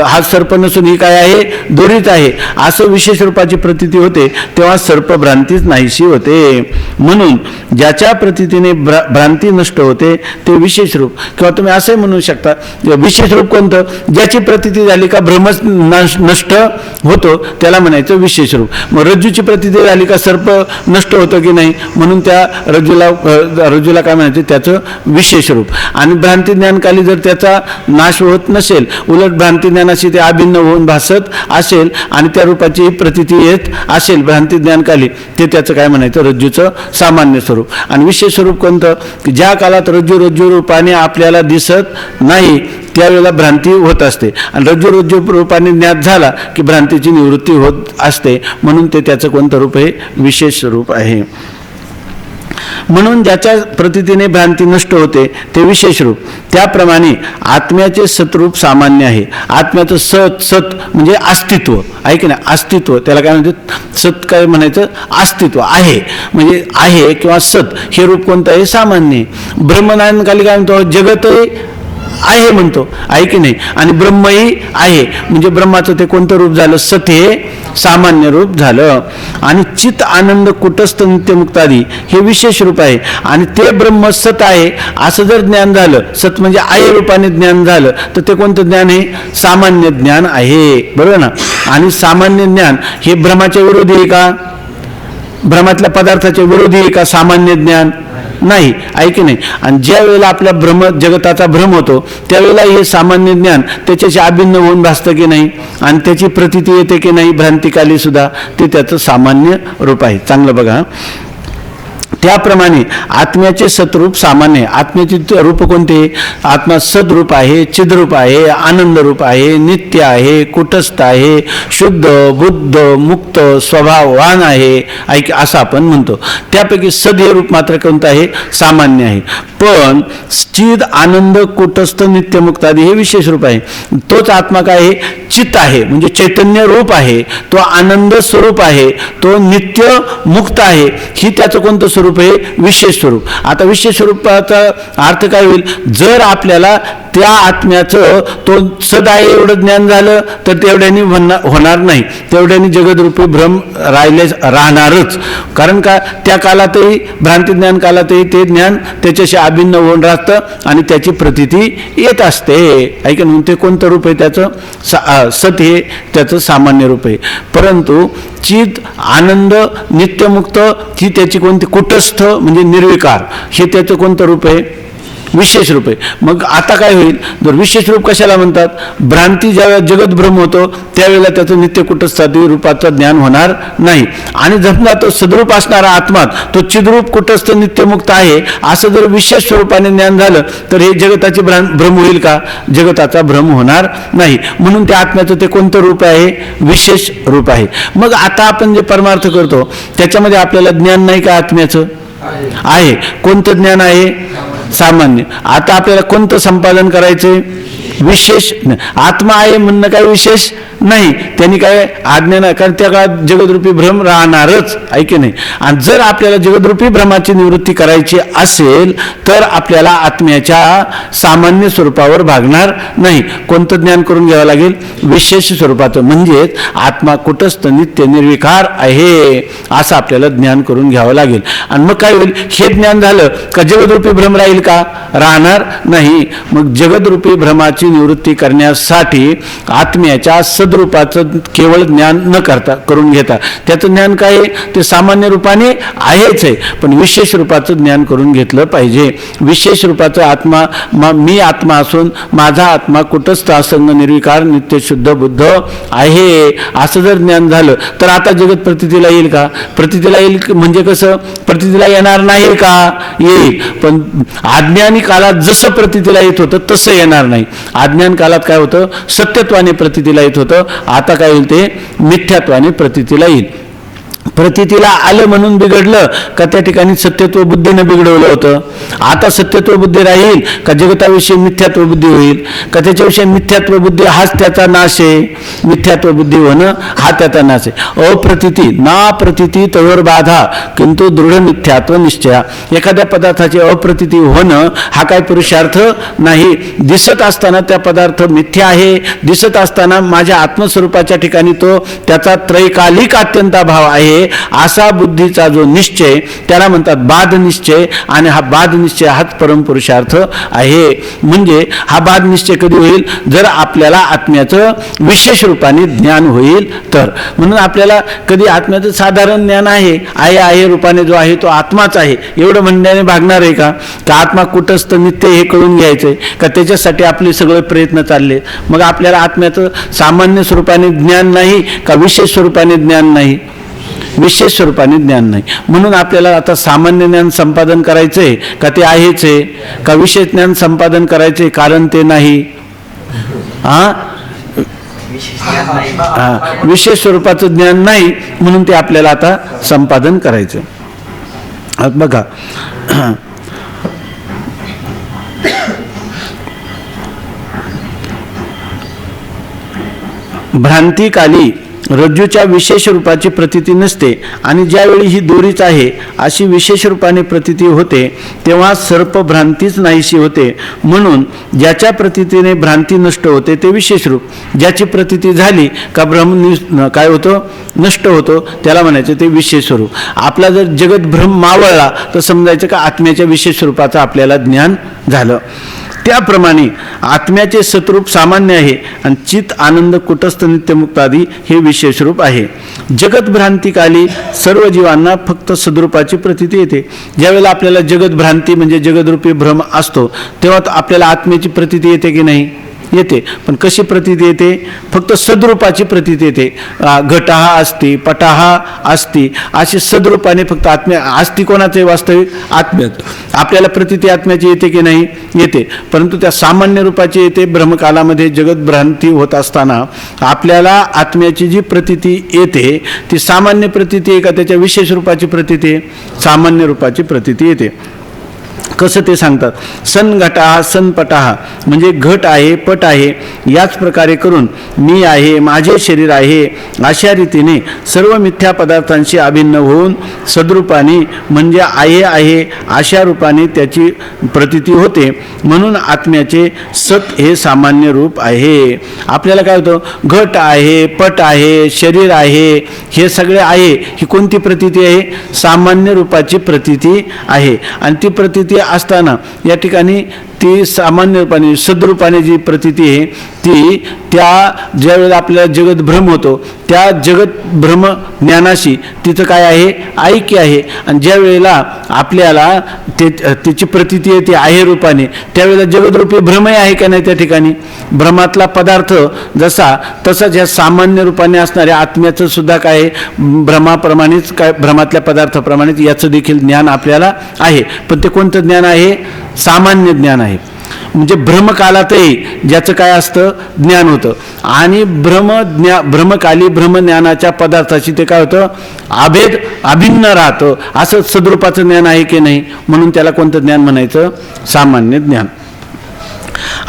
हा सर्प नसून ही काय आहे, दोरीच आहे, असं विशेष रूपाची प्रतीती होते, तेव्हा सर्पभ्रांतीच नाहीशी होते. म्हणून ज्याच्या प्रतीतीने भ्रांती नष्ट होते ते विशेष रूप, किंवा तुम्ही असंही म्हणू शकता विशेष रूप कोणतं, ज्याची प्रतीती झाली का भ्रमच नष्ट होतो त्याला म्हणायचं विशेष रूप. मग रज्जूची प्रतीती झाली का सर्प नष्ट होतं की नाही, म्हणून त्या रज्जूला काय म्हणायचं, त्याचं विशेष रूप. आणि भ्रांती ज्ञानकाली जर त्याचा नाश होत नसेल, उलट भ्रांती ज्ञानाशी ते अभिन्न होऊन भासत असेल आणि त्या रूपाची प्रतीती येत असेल भ्रांती ज्ञानकाली, ते त्याचं काय म्हणायचं, रज्जूचं सामान्य स्वरूप. आणि विशेष स्वरूप कोणतं, की ज्या काळात रज्जू रूपाने आपल्याला दिसत नाही त्यावेळेला भ्रांती होत असते, आणि रज्जू रूपाने ज्ञात झाला की भ्रांतीची निवृत्ती होत असते, म्हणून ते त्याचं कोणतं रूप आहे, विशेष रूप आहे. म्हणून ज्याच्या प्रतीतीने भ्रांती नष्ट होते ते विशेष रूप. त्याप्रमाणे आत्म्याचे सतरूप सामान्य आहे. आत्म्याचं सत म्हणजे अस्तित्व आहे की नाही, अस्तित्व, त्याला काय म्हणतात, सत काय म्हणायचं, अस्तित्व आहे म्हणजे आहे किंवा सत, हे रूप कोणतं आहे, सामान्य. ब्रह्मज्ञानकाली काय म्हणतो, जगतही आहे म्हणतो, आहे की नाही, आणि ब्रह्मही आहे म्हणजे ब्रह्माचं ते कोणतं रूप झालं, सत हे सामान्य रूप झालं. आणि चित आनंद कुटस्थ नित्यमुक्तादी हे विशेष रूप आहे. आणि ते ब्रह्म सत आहे असं जर ज्ञान झालं, सत म्हणजे आहे रूपाने ज्ञान झालं, तर ते कोणतं ज्ञान आहे, सामान्य ज्ञान आहे, बरोबर ना. आणि सामान्य ज्ञान हे भ्रमाच्या विरोधी आहे का, भ्रमातल्या पदार्थाच्या विरोधी आहे का सामान्य ज्ञान, नाही, आहे की नाही. आणि ज्या वेळेला आपल्या जगताचा भ्रम होतो त्यावेळेला हे सामान्य ज्ञान त्याच्याशी अभिन्न होऊन भासतं की नाही, आणि त्याची प्रतीती येते की नाही भ्रांतिकाली सुद्धा, ते त्याचं सामान्य रूप आहे. चांगलं बघा. त्याप्रमाणे आत्म्याचे सतरूप सामान्य. आत्म्याचे रूप कोणते, आत्मा सद्रूप आहे, चिद्रूप आहे, आनंद रूप आहे, नित्य आहे, कुटस्थ आहे, शुद्ध बुद्ध मुक्त स्वभाववान आहे, असं आपण म्हणतो. त्यापैकी सद हे रूप मात्र कोणतं आहे, सामान्य आहे. पण चिद आनंद कुटस्थ नित्यमुक्त आदी हे विशेष रूप आहे. तोच आत्मा काय आहे, चित्त आहे म्हणजे चैतन्य रूप आहे, तो आनंद स्वरूप आहे, तो नित्य मुक्त आहे, ही त्याचं कोणतं स्वरूप आहे, विशेष स्वरूप. आता विशेष स्वरूपाचा अर्थ काय होईल, जर आपल्याला त्या आत्म्याचं तो सदा एवढं ज्ञान झालं तर तेवढ्यानी होणार नाही, तेवढ्यानी जगदरूपी भ्रम राहणारच. कारण का, त्या काळातही भ्रांती ज्ञान काळातही ते ज्ञान त्याच्याशी अभिन्न होऊन राहतं आणि त्याची प्रतीती येत असते. ऐका, म्हणून ते कोणतं रूप आहे त्याचं, सत हे त्याचं सामान्य रूप आहे. परंतु चित आनंद नित्यमुक्त ही त्याची कोणती, कुटस्थ म्हणजे निर्विकार, हे त्याचं कोणतं रूप आहे, विशेष रूप आहे. मग आता काय होईल, जर विशेष रूप कशाला म्हणतात, भ्रांती ज्यावेळेला जगत भ्रम होतो त्यावेळेला त्याचं नित्य कुटस्थादी रूपाचं ज्ञान होणार नाही. आणि जमला तो सद्रूप असणारा आत्मा तो चिद्रूप कुटस्थ नित्यमुक्त आहे असं जर विशेष स्वरूपाने ज्ञान झालं तर हे जगताची भ्रम होईल का, जगताचा भ्रम होणार नाही. म्हणून त्या आत्म्याचं ते कोणतं रूप आहे, विशेष रूप आहे. मग आता आपण जे परमार्थ करतो त्याच्यामध्ये आपल्याला ज्ञान नाही का, आत्म्याचं आहे. कोणतं ज्ञान आहे, सामान्य. आता आपल्याला कोणतं संपादन करायचंय, विशेष. आत्मा आहे म्हणणं काय विशेष नाही, त्यांनी काय आज्ञा नाही, कारण त्या काळात जगदरूपी भ्रम राहणारच, ऐके नाही. आणि जर आपल्याला जगदरूपी भ्रमाची निवृत्ती करायची असेल तर आपल्याला आत्म्याच्या सामान्य स्वरूपावर भागणार नाही. कोणतं ज्ञान करून घ्यावं लागेल, विशेष स्वरूपाचं. म्हणजेच आत्मा कुटस्थ नित्य निर्विकार आहे असं आपल्याला ज्ञान करून घ्यावं लागेल. आणि मग काय होईल, हे ज्ञान झालं का जगदरूपी भ्रम राहील का, राहणार नाही. मग जगदरूपी भ्रमाची निवृत्ती करण्यासाठी आत्म्याच्या सद्रूपाचं केवळ ज्ञान न करता करून घेता, त्याचं ज्ञान काय आहे, ते सामान्य रूपाने आहेच आहे, पण विशेष रूपाचं ज्ञान करून घेतलं पाहिजे. विशेष रूपाचं आत्मा, मी आत्मा असून माझा आत्मा कुटस्थ असंग निर्विकार नित्य शुद्ध बुद्ध आहे असं जर ज्ञान झालं तर आता जगत प्रतीतीला येईल का, प्रतीतीला येईल म्हणजे कसं, प्रतीतीला येणार नाही का, येईल. पण अज्ञानी काळात जसं प्रतीतीला येत होतं तसं येणार नाही. अज्ञान काळात काय होतं, सत्यत्वाने प्रतीतीला येत होतं, आता काय होईल, ते मिथ्यात्वाने प्रतीतीला येईल. प्रतीतीला आलं म्हणून बिघडलं का त्या ठिकाणी सत्यत्व बुद्धीने बिघडवलं होतं. आता सत्यत्व बुद्धी राहील का जगताविषयी मिथ्यात्व बुद्धी होईल का त्याच्याविषयी मिथ्यात्व बुद्धी हाच त्याचा नाश आहे. मिथ्यात्व बुद्धी होणं हा त्याचा नाश आहे. अप्रतीती ना प्रतीती तयोर बाधा किंतु दृढ मिथ्यात्व निश्चया. एखाद्या पदार्थाची अप्रतीती होणं हा काय पुरुषार्थ नाही. दिसत असताना त्या पदार्थ मिथ्या आहे, दिसत असताना माझ्या आत्मस्वरूपाच्या ठिकाणी तो त्याचा त्रैकालिक अत्यंताभाव आहे, असा बुद्धीचा जो निश्चय त्याला म्हणतात बाध निश्चय. आणि हा बाध निश्चय हाच परमपुरुषार्थ आहे. म्हणजे हा बाध निश्चय कधी होईल, जर आपल्याला आत्म्याचं विशेष रूपाने ज्ञान होईल तर. म्हणून आपल्याला कधी आत्म्याचं साधारण ज्ञान आहे रूपाने जो आहे तो आत्माच आहे एवढं म्हणण्याने भागणार आहे का? आत्मा कुटस्थ नित्य हे कळून घ्यायचंय का? त्याच्यासाठी आपले सगळे प्रयत्न चालले. मग आपल्याला आत्म्याचं सामान्य स्वरूपाने ज्ञान नाही का विशेष स्वरूपाने ज्ञान नाही? विशेष स्वरूपाने ज्ञान नाही. म्हणून आपल्याला आता सामान्य ज्ञान संपादन करायचंय का ते आहेच आहे का विशेष ज्ञान संपादन करायचंय कारण ते नाही? विशेष स्वरूपाचं ज्ञान नाही म्हणून ते आपल्याला आता संपादन करायचं. बघा भ्रांतिकाली रज्जूच्या विशेष रूपाची प्रतीती नसते आणि ज्यावेळी ही दोरीच आहे अशी विशेष रूपाने प्रतीती होते तेव्हा सर्प भ्रांतीच नाहीशी होते. म्हणून ज्याच्या प्रतीतीने भ्रांती नष्ट होते ते विशेष रूप. ज्याची प्रतीती झाली का भ्रम काय होतं? नष्ट होतो. त्याला म्हणायचं ते विशेष स्वरूप. आपला जर जगत भ्रम मावळला तर समजायचं का आत्म्याच्या विशेष स्वरूपाचं आपल्याला ज्ञान झालं. त्याप्रमाणे आत्म्याचे सतरूप सामान्य आहे आणि चित आनंद कुटस्थ नित्यमुक्त आदी हे विशेष रूप आहे. जगत भ्रांतिकाली सर्व जीवांना फक्त सद्रूपाची प्रतीती येते. ज्यावेळेला आपल्याला जगत भ्रांती म्हणजे जगदरूपी भ्रम असतो तेव्हा आपल्याला आत्म्याची प्रतीती येते की नाही? येते. पण कशी प्रतीती येते? फक्त सद्रूपाची प्रतीती येते. घटहा अस्ति, पटाहा अस्ति अशी सद्रूपाने फक्त आत्म्या. अस्ति कोणाचे? वास्तविक आत्म्यात. आपल्याला प्रतीती आत्म्याची येते की नाही? येते. परंतु त्या सामान्य रूपाची येते. ब्रह्मकालामध्ये जगत भ्रांती होत असताना आपल्याला आत्म्याची जी प्रतीती येते ती सामान्य प्रतीती आहे का त्याच्या विशेष रूपाची प्रतीती? सामान्य रूपाची प्रतीती येते. कसं ते सांगतात. सन घटाहा सन पटाहा म्हणजे घट आहे पट आहे याच प्रकारे करून मी आहे माझे शरीर आहे अशा रीतीने सर्व मिथ्या पदार्थांशी अभिन्न होऊन सद्रूपाने म्हणजे आहे अशा रूपाने त्याची प्रतीती होते. म्हणून आत्म्याचे सत हे सामान्य रूप आहे. आपल्याला काय होतं? घट आहे पट आहे शरीर आहे हे सगळे आहे. ही कोणती प्रतीती आहे? सामान्य रूपाची प्रतीती आहे. आणि ती प्रतीती असताना या ठिकाणी ती सामान्य रूपाने सद्रूपाने जी प्रतीती आहे ती त्या ज्यावेळेला आपल्याला जगत भ्रम होतो त्या जगत भ्रम ज्ञानाशी तिचं काय आहे? ऐक्य आहे. आणि ज्या वेळेला आपल्याला त्याची प्रतीती येते आहे रूपाने त्यावेळेला जगदरूपी भ्रमही आहे का नाही? त्या ठिकाणी भ्रमातला पदार्थ जसा तसाच ह्या सामान्य रूपाने असणाऱ्या आत्म्याचं सुद्धा काय भ्रमाप्रमाणेच काय भ्रमातल्या पदार्थाप्रमाणेच याचं देखील ज्ञान आपल्याला आहे. पण ते कोणतं ज्ञान आहे? सामान्य ज्ञान आहे. म्हणजे भ्रमकालातही ज्याचं काय असतं? ज्ञान होतं. आणि भ्रमकाली ब्रह्मज्ञानाच्या पदार्थाची ते काय होतं? अभेद अभिन्न राहतं. असं सद्रूपाचं ज्ञान आहे की नाही? म्हणून त्याला कोणतं ज्ञान म्हणायचं? सामान्य ज्ञान.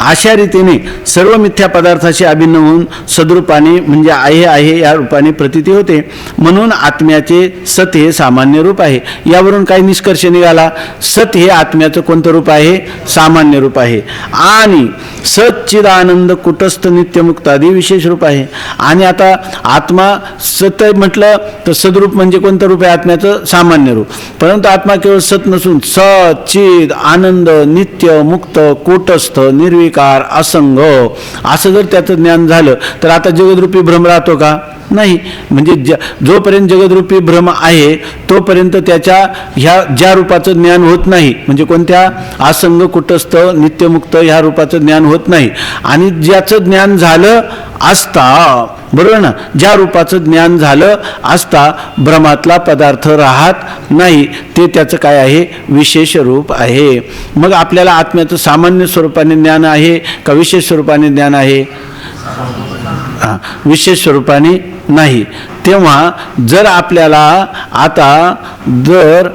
अशा रीतीने सर्व मिथ्या पदार्थाशी अभिन्न होऊन सद्रूपाने म्हणजे आहे या रूपाने प्रतीती होते. म्हणून आत्म्याचे सत हे सामान्य रूप आहे. यावरून काय निष्कर्ष निघाला? सत हे आत्म्याचं कोणतं रूप आहे? सामान्य रूप आहे. आणि सच्चिदानंद कुटस्थ नित्यमुक्त आदी विशेष रूप आहे. आणि आता आत्मा सत म्हटलं तर सद्रूप म्हणजे कोणतं रूप आहे? आत्म्याचं सामान्य रूप. परंतु आत्मा केवळ सत नसून सत चिद आनंद नित्य मुक्त कूटस्थ निर्विकार असंग असं जर त्याचं ज्ञान झालं तर आता जगदरूपी भ्रम राहतो का? नाही. म्हणजे जोपर्यंत जगदरूपी भ्रम आहे तोपर्यंत त्याच्या ह्या ज्या रूपाचं ज्ञान होत नाही. म्हणजे कोणत्या? असंग कुटस्थ नित्यमुक्त ह्या रूपाचं ज्ञान होत नाही. आणि ज्याचं ज्ञान झालं असता बरोबर ना, ज्या रूपाचं ज्ञान झालं असता भ्रमातला पदार्थ राहत नाही. ते त्याचं काय आहे? विशेष रूप आहे. मग आपल्याला आत्म्याचं सामान्य स्वरूपाने ज्ञान आहे का विशेष स्वरूपाने ज्ञान आहे? विशेष स्वरूपाने नाही. तेव्हा जर आपल्याला आता जर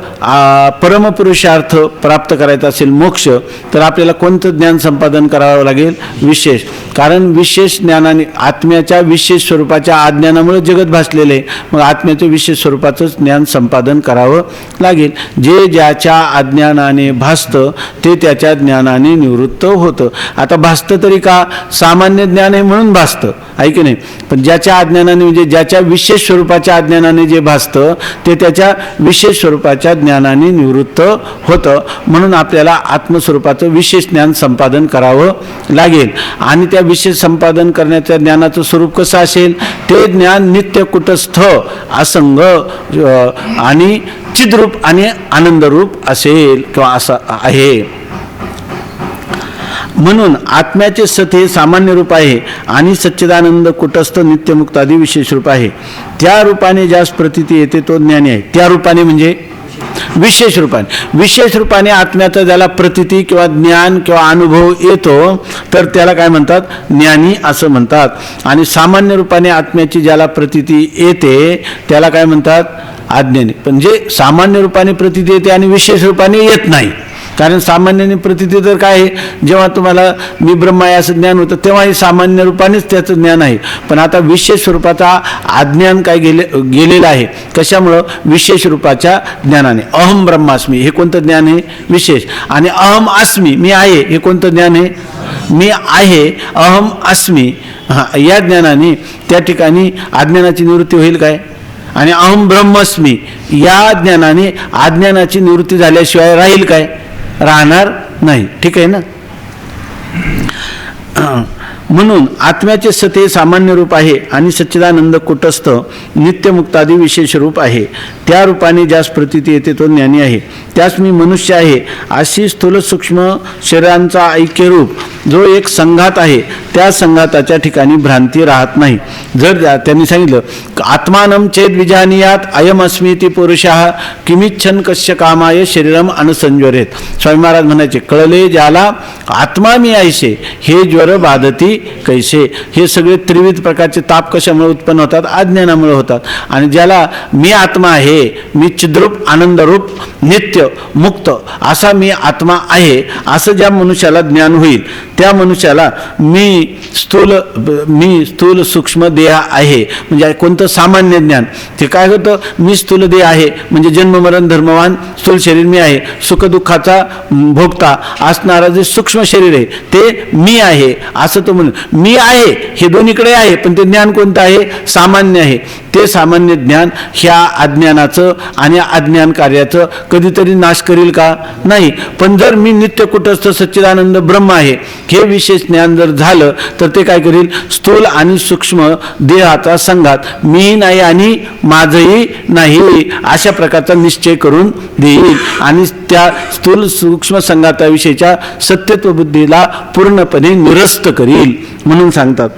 परमपुरुषार्थ प्राप्त करायचा असेल मोक्ष, तर आपल्याला कोणतं ज्ञान संपादन करावं लागेल? विशेष. कारण विशेष ज्ञानाने आत्म्याच्या विशेष स्वरूपाच्या अज्ञानामुळे जगत भासलेले आहे. मग आत्म्याच्या विशेष स्वरूपाचंच ज्ञान संपादन करावं लागेल. जे ज्याच्या अज्ञानाने भासतं ते त्याच्या ज्ञानाने निवृत्त होतं. आता भासतं तरी का? सामान्य ज्ञान आहे म्हणून भासतं, आहे की नाही? पण ज्याच्या अज्ञानाने म्हणजे ज्याच्या विशेष स्वरूपाच्या अज्ञानाने जे भासतं ते त्याच्या विशेष स्वरूपाच्या ज्ञानाने निवृत्त होतं. म्हणून आपल्याला आत्मस्वरूपाचं विशेष ज्ञान संपादन करावं लागेल. आणि त्या विशेष संपादन करण्याच्या ज्ञानाचं स्वरूप कसं असेल? ते ज्ञान नित्य कुटस्थ असंग आणि चिद्रूप आणि आनंदरूप असेल किंवा असं आहे. म्हणून आत्म्याचे सत हे सामान्य रूप आहे आणि सच्चिदानंद कुटस्थ नित्यमुक्त आदी विशेष रूप आहे. त्या रूपाने ज्यास प्रतीती येते तो ज्ञानी आहे. त्या रूपाने म्हणजे विशेष रूपाने. विशेष रूपाने आत्म्याचा ज्याला प्रतीती किंवा ज्ञान किंवा अनुभव येतो तर त्याला काय म्हणतात? ज्ञानी असं म्हणतात. आणि सामान्य रूपाने आत्म्याची ज्याला प्रतीती येते त्याला काय म्हणतात? अज्ञानी. म्हणजे सामान्य रूपाने प्रतीती येते आणि विशेष रूपाने येत नाही. कारण सामान्याने प्रतीती तर काय आहे? जेव्हा तुम्हाला मी ब्रह्म आहे असं ज्ञान होतं तेव्हाही सामान्य रूपानेच त्याचं ज्ञान आहे. पण आता विशेष स्वरूपाचा अज्ञान काय गेलेलं आहे? कशामुळं? विशेष रूपाच्या ज्ञानाने. अहम ब्रह्मास्मी हे कोणतं ज्ञान आहे? विशेष. आणि अहम अस्मी मी आहे हे कोणतं ज्ञान आहे? मी आहे अहम अस्मी या ज्ञानाने त्या ठिकाणी अज्ञानाची निवृत्ती होईल काय? आणि अहम ब्रह्मस्मी या ज्ञानाने अज्ञानाची निवृत्ती झाल्याशिवाय राहील काय? राहणार नाही. ठीक आहे ना? म्हणून आत्म्याचे सत हे सामान्य रूप आहे आणि सच्चिदानंद कुटस्थ नित्यमुक्तादी विशेष रूप आहे. त्या रूपाने ज्यास प्रतीती येते तो ज्ञानी आहे. त्यास मी मनुष्य आहे अशी स्थूल सूक्ष्म शरीरांचा ऐक्यरूप जो एक संघात आहे त्या संघाताच्या ठिकाणी भ्रांती राहत नाही. जर त्यांनी सांगितलं आत्मानं चेद विजानीयात अयम अस्मिती पुरुषः किमिच्छन कस्य कामाय शरीरम अनुसंज्वरेत. स्वामी महाराज म्हणायचे कळले ज्याला आत्मा मी ऐसे हे ज्वर बाधती कैसे. हे सगळे त्रिविध प्रकारचे ताप कशामुळे उत्पन्न होतात? अज्ञानामुळे होतात. आणि ज्याला मी आत्मा आहे, मी चिद्रूप आनंदरूप नित्य मुक्त असा मी आत्मा आहे असं ज्या मनुष्याला ज्ञान होईल त्या मनुष्याला मी स्थूल सूक्ष्म देह आहे म्हणजे कोणतं सामान्य ज्ञान. ते काय होतं? मी स्थूल देह आहे म्हणजे जन्ममरण धर्मवान स्थूल शरीर मी आहे. सुखदुःखाचा भोगता असणारा जे सूक्ष्म शरीर आहे ते मी आहे असं तो म्हणून. मी आहे हे दोन्हीकडे आहे पण ते ज्ञान कोणतं आहे? सामान्य आहे. ते सामान्य ज्ञान ह्या अज्ञानाचं आणि अज्ञान कार्याचं कधीतरी नाश करील का? नाही. पण जर मी नित्य कुटस्थ सच्चिदानंद ब्रह्म आहे हे विशेष ज्ञान जर झालं तर ते काय करील? स्थूल आणि सूक्ष्म देहाचा संघात मी नाही आणि माझंही नाही अशा प्रकारचा निश्चय करून देईल आणि त्या स्थूल सूक्ष्म संघाताविषयीच्या सत्यत्व बुद्धीला पूर्णपणे निरस्त करील. म्हणून सांगतात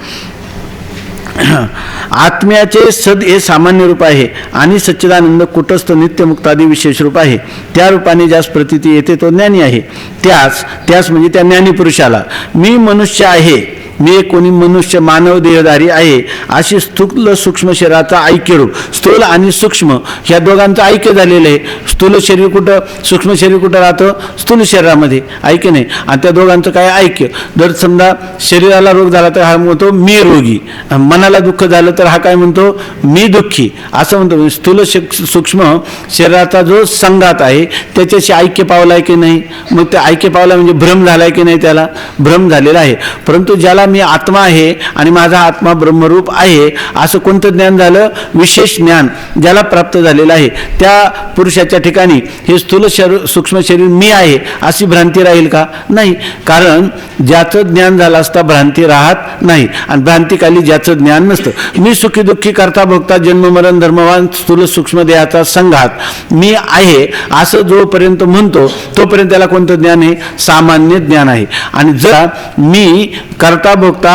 आत्म्याचे सद हे सामान्य रूप आहे आणि सच्चिदानंद कुटस्थ नित्यमुक्तादी विशेष रूप आहे. त्या रूपाने ज्यास प्रतीती येते तो ज्ञानी आहे. त्यास म्हणजे त्या ज्ञानी पुरुषाला मी मनुष्य आहे, मी कोणी मनुष्य मानव देहधारी आहे अशी स्थूल सूक्ष्म शरीराचा ऐक्यरूप. स्थूल आणि सूक्ष्म ह्या दोघांचं ऐक्य झालेलं आहे. स्थूल शरीर कुठं, सूक्ष्म शरीर कुठं राहतं? स्थूल शरीरामध्ये, ऐक्य नाही. आणि त्या दोघांचं काय ऐक्य? जर समजा शरीराला रोग झाला तर हा म्हणतो मी रोगी, मनाला दुःख झालं तर हा काय म्हणतो? मी दुःखी असं म्हणतो. स्थूल सूक्ष्म शरीराचा जो संघात आहे त्याच्याशी ऐक्य पावलाय की नाही? मग ते ऐक्य पावला म्हणजे भ्रम झालाय की नाही? त्याला भ्रम झालेला आहे. परंतु ज्याला मी आत्मा आहे आणि माझा आत्मा ब्रह्मरूप आहे असं कोणतं ज्ञान झालं? विशेष ज्ञान ज्याला प्राप्त झालेलं आहे त्या पुरुषाच्या ठिकाणी हे स्थूल सूक्ष्म शरीर मी आहे अशी भ्रांती राहील का? नाही. कारण ज्याचं ज्ञान झालं असता भ्रांती राहत नाही आणि भ्रांतीकाली ज्याचं ज्ञान नसतं. मी सुखी दुःखी करता भोगता जन्ममरण धर्मवान स्थूल सूक्ष्म देहाचा संघात मी आहे असं जोपर्यंत म्हणतो तोपर्यंत त्याला कोणतं ज्ञान आहे? सामान्य ज्ञान आहे. आणि जर मी करता भोगता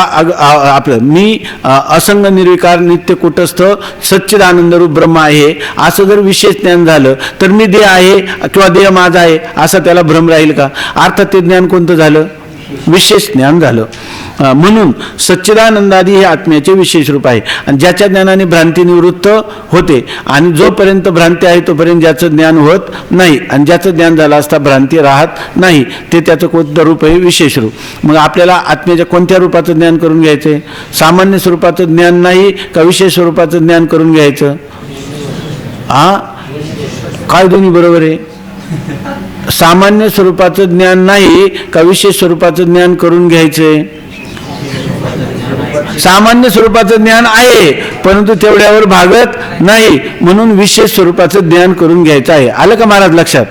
आपलं मी असंग निर्विकार नित्य कुटस्थ सच्चिदानंदरूप ब्रह्म आहे असं जर विशेष ज्ञान झालं तर मी देह आहे किंवा देह माझा आहे असा त्याला भ्रम राहील का? अर्थात ते ज्ञान कोणतं झालं? विशेष ज्ञान झालं. म्हणून सच्चिदानंदादी हे आत्म्याचे विशेष रूप आहे. आणि ज्याच्या ज्ञानाने भ्रांती निवृत्त होते आणि जोपर्यंत भ्रांती आहे तोपर्यंत ज्याचं ज्ञान होत नाही आणि ज्याचं ज्ञान झालं असता भ्रांती राहत नाही, ते त्याचं कोणतं रूप आहे? विशेष रूप. मग आपल्याला आत्म्याच्या कोणत्या रूपाचं ज्ञान करून घ्यायचं आहे? सामान्य स्वरूपाचं ज्ञान नाही का विशेष स्वरूपाचं ज्ञान करून घ्यायचं? काय दोन्ही बरोबर आहे? सामान्य स्वरूपाचं ज्ञान नाही का विशेष स्वरूपाचं ज्ञान करून घ्यायचंय? सामान्य स्वरूपाचं ज्ञान आहे परंतु तेवढ्यावर भागत नाही, म्हणून विशेष स्वरूपाचं ज्ञान करून घ्यायचं आहे. आलं का महाराज लक्षात?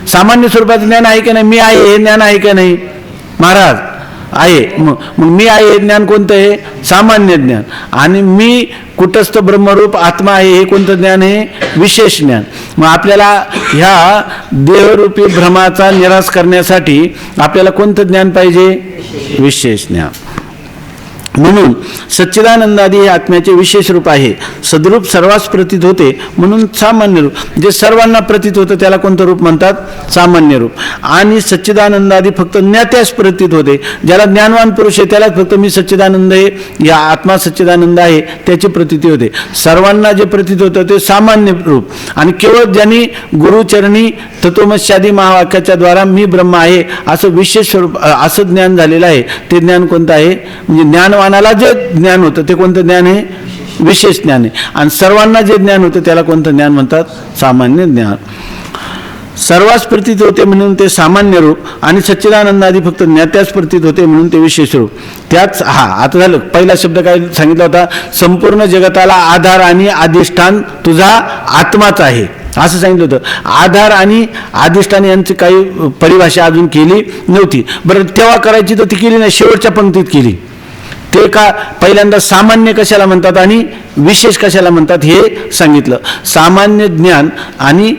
सामान्य स्वरूपाचं ज्ञान आहे का नाही? मी आहे हे ज्ञान आहे का नाही महाराज? आहे. मग मी आहे हे ज्ञान कोणतं आहे? सामान्य ज्ञान. आणि मी कुटस्थ ब्रह्मरूप आत्मा आहे हे कोणतं ज्ञान आहे? विशेष ज्ञान. मग आपल्याला ह्या देहरूपी भ्रमाचा निराश करण्यासाठी आपल्याला कोणतं ज्ञान पाहिजे? विशेष ज्ञान. म्हणून सच्चिदानंदादी हे आत्म्याचे विशेष रूप आहे. सद्रूप सर्वांस प्रतीत होते म्हणून सामान्य रूप. जे सर्वांना प्रतीत होतं त्याला कोणतं रूप म्हणतात? सामान्य रूप. आणि सच्चिदानंदादी फक्त ज्ञात्यास प्रतीत होते. ज्याला ज्ञानवान पुरुष आहे त्याला फक्त मी सच्चिदानंद आहे, या आत्मा सच्चिदानंद आहे त्याची प्रतीती होते. सर्वांना जे प्रतीत होतं ते सामान्य रूप. आणि केवळ ज्यांनी गुरुचरणी तत्वमस्यादी महावाक्याच्या द्वारा मी ब्रह्म आहे असं विशेष स्वरूप असं ज्ञान झालेलं आहे, ते ज्ञान कोणतं आहे? म्हणजे ज्ञानवानाला जे ज्ञान होतं ते कोणतं ज्ञान आहे? विशेष ज्ञान आहे. आणि सर्वांना जे ज्ञान होतं त्याला कोणतं ज्ञान म्हणतात? सामान्य ज्ञान. सर्वांस प्रतीत होते म्हणून ते सामान्य रूप आणि सच्चिदानंदादी फक्त ज्ञात्यास प्रतीत होते म्हणून ते विशेष रूप. त्याच आता झालं. पहिला शब्द काय सांगितला होता? संपूर्ण जगताला आधार आणि अधिष्ठान तुझा आत्माच आहे असं सांगितलं होतं. आधार आणि अधिष्ठान यांची काही परिभाषा अजून केली नव्हती. बरं, तेव्हा करायची तर ती केली नाही, शेवटच्या पंक्तीत केली. ते का पहिल्यांदा सामान्य कशाला म्हणतात आणि विशेष कशाला म्हणतात हे सांगितलं. सामान्य ज्ञान आणि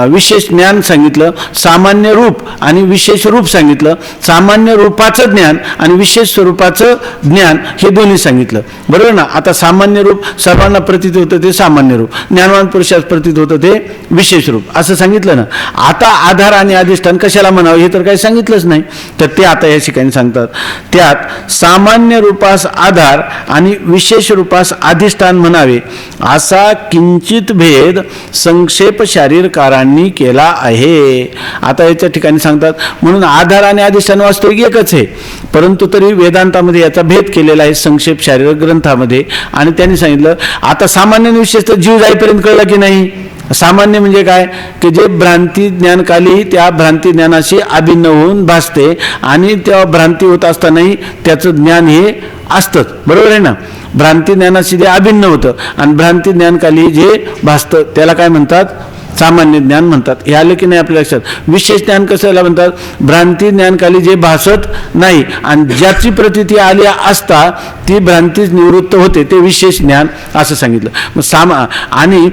विशेष ज्ञान सांगितलं. सामान्य रूप आणि विशेष रूप सांगितलं. सामान्य रूपाचं ज्ञान आणि विशेष स्वरूपाचं ज्ञान हे दोन्ही सांगितलं. बरोबर ना? आता सामान्य रूप सर्वांना प्रतीत होतं ते सामान्य रूप, ज्ञानवान पुरुषास प्रतीत होतं ते विशेष रूप असं सांगितलं ना. आता आधार आणि अधिष्ठान कशाला म्हणावं हे तर काही सांगितलंच नाही, तर ते आता या ठिकाणी सांगतात. त्यात सामान्य रूपास आधार आणि विशेष रूपास अधिष्ठान म्हणावे असा किंचित भेद संक्षेप शारीरकारांनी केला आहे. आता याच्या ठिकाणी सांगतात म्हणून आधार आणि अधिष्ठान वास्तविक एकच आहे, परंतु तरी वेदांतामध्ये याचा भेद केलेला आहे संक्षेप शारीरिक ग्रंथामध्ये. आणि त्यांनी सांगितलं आता सामान्य विशेष तर जीव जाईपर्यंत कळलं की नाही. सामान्य म्हणजे काय? की जे भ्रांती ज्ञानकाली त्या भ्रांती ज्ञानाशी अभिन्न होऊन भासते आणि तेव्हा भ्रांती होत असतानाही त्याचं ज्ञान हे असतंच. बरोबर आहे ना? भ्रांती ज्ञानाशी जे अभिन्न होतं आणि भ्रांती ज्ञानकाली जे भासतं त्याला काय म्हणतात? सामान्य ज्ञान म्हणतात. हे आलं की नाही आपल्या लक्षात? विशेष ज्ञान कशाला म्हणतात? भ्रांती ज्ञानकाली जे भासत नाही आणि ज्याची प्रतीती आली असता ती भ्रांती निवृत्त होते ते विशेष ज्ञान असं सांगितलं. मग आणि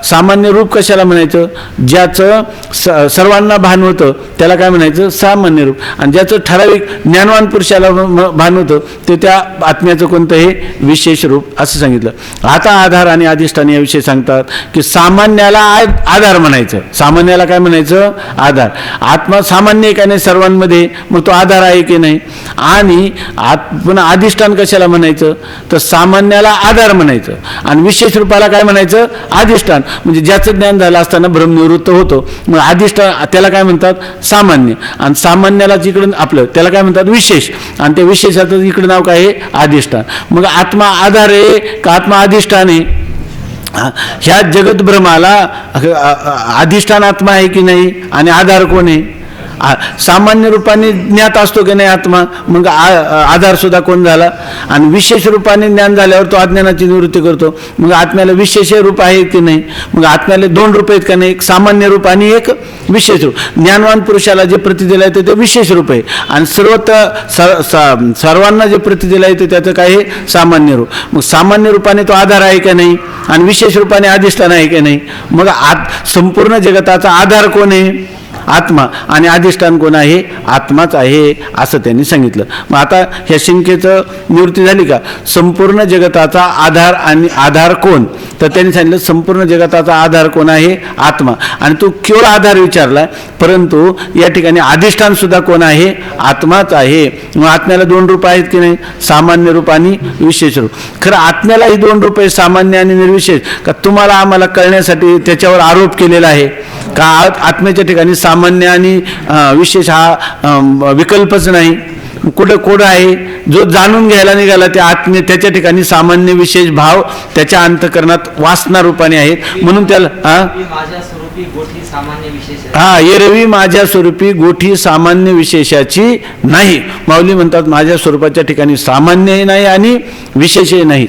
सामान्य रूप कशाला म्हणायचं? ज्याचं सर्वांना भान होतं त्याला काय म्हणायचं? सामान्य रूप. आणि ज्याचं ठराविक ज्ञानवान पुरुषाला भान होतं ते त्या आत्म्याचं कोणतं हे? विशेष रूप असं सांगितलं. आता आधार आणि अधिष्ठान याविषयी सांगतात की सामान्याला आधार म्हणायचं. सामान्याला काय म्हणायचं? आधार. आत्मा सामान्य आहे का नाही सर्वांमध्ये? मग तो आधार आहे की नाही? आणि पुन्हा अधिष्ठान कशाला म्हणायचं? तर सामान्याला आधार म्हणायचं आणि विशेष रूपाला काय म्हणायचं? अधिष्ठान. म्हणजे ज्याचं ज्ञान झालं असताना भ्रमनिवृत्त होतो मग अधिष्ठान त्याला काय म्हणतात? सामान्य. आणि सामान्याला जिकडं आपलं त्याला काय म्हणतात? विशेष. आणि त्या विशेषाचं इकडं नाव काय आहे? अधिष्ठान. मग आत्मा आधार आहे का आत्मा अधिष्ठान आहे? ह्या जगतभ्रमाला अधिष्ठान आत्मा आहे की नाही आणि आधार कोण आहे? सामान्य रूपाने ज्ञात असतो की नाही आत्मा, मग आधार सुद्धा कोण झाला? आणि विशेष रूपाने ज्ञान झाल्यावर तो अज्ञानाची निवृत्ती करतो. मग आत्म्याला विशेष रूप आहे की नाही? मग आत्म्याला दोन रूप आहेत का नाही? एक सामान्य रूप आणि एक विशेष रूप. ज्ञानवान पुरुषाला जे प्रती दिलं आहे ते विशेष रूप आहे आणि सर्वांना जे प्रती दिलं आहे त्याचं काय आहे? सामान्य रूप. मग सामान्य रूपाने तो आधार आहे का नाही आणि विशेष रूपाने अधिष्ठान आहे की नाही? मग संपूर्ण जगताचा आधार कोण आहे? आत्मा आणि अधिष्ठान कोण आहे? आत्माच आहे असं त्यांनी सांगितलं. मग आता ह्या शंकेचं निवृत्ती झाली का? संपूर्ण जगताचा आधार आणि आधार कोण? तर त्यांनी सांगितलं संपूर्ण जगताचा आधार कोण आहे? आत्मा. आणि तो केवळ आधार विचारला, परंतु या ठिकाणी अधिष्ठान सुद्धा कोण आहे? आत्माच आहे. मग आत्म्याला 2 रूप आहेत की नाही? सामान्य रूप आणि विशेष रूप. खरं आत्म्यालाही 2 रूप आहे, सामान्य आणि निर्विशेष. का तुम्हाला आम्हाला कळण्यासाठी त्याच्यावर आरोप केलेला आहे का? आत्म्याच्या ठिकाणी सामान्य आणि विशेष हा विकल्पच नाही. कुठं कोड आहे? जो जाणून घ्यायला निघाला त्या आत्मे त्याच्या ठिकाणी सामान्य विशेष भाव त्याच्या अंतःकरणात वासना रूपाने आहेत, म्हणून त्याला एरवी माझ्या स्वरूपी गोठी सामान्य विशेषाची नाही. माऊली म्हणतात माझ्या स्वरूपाच्या ठिकाणी सामान्यही नाही आणि विशेषही नाही.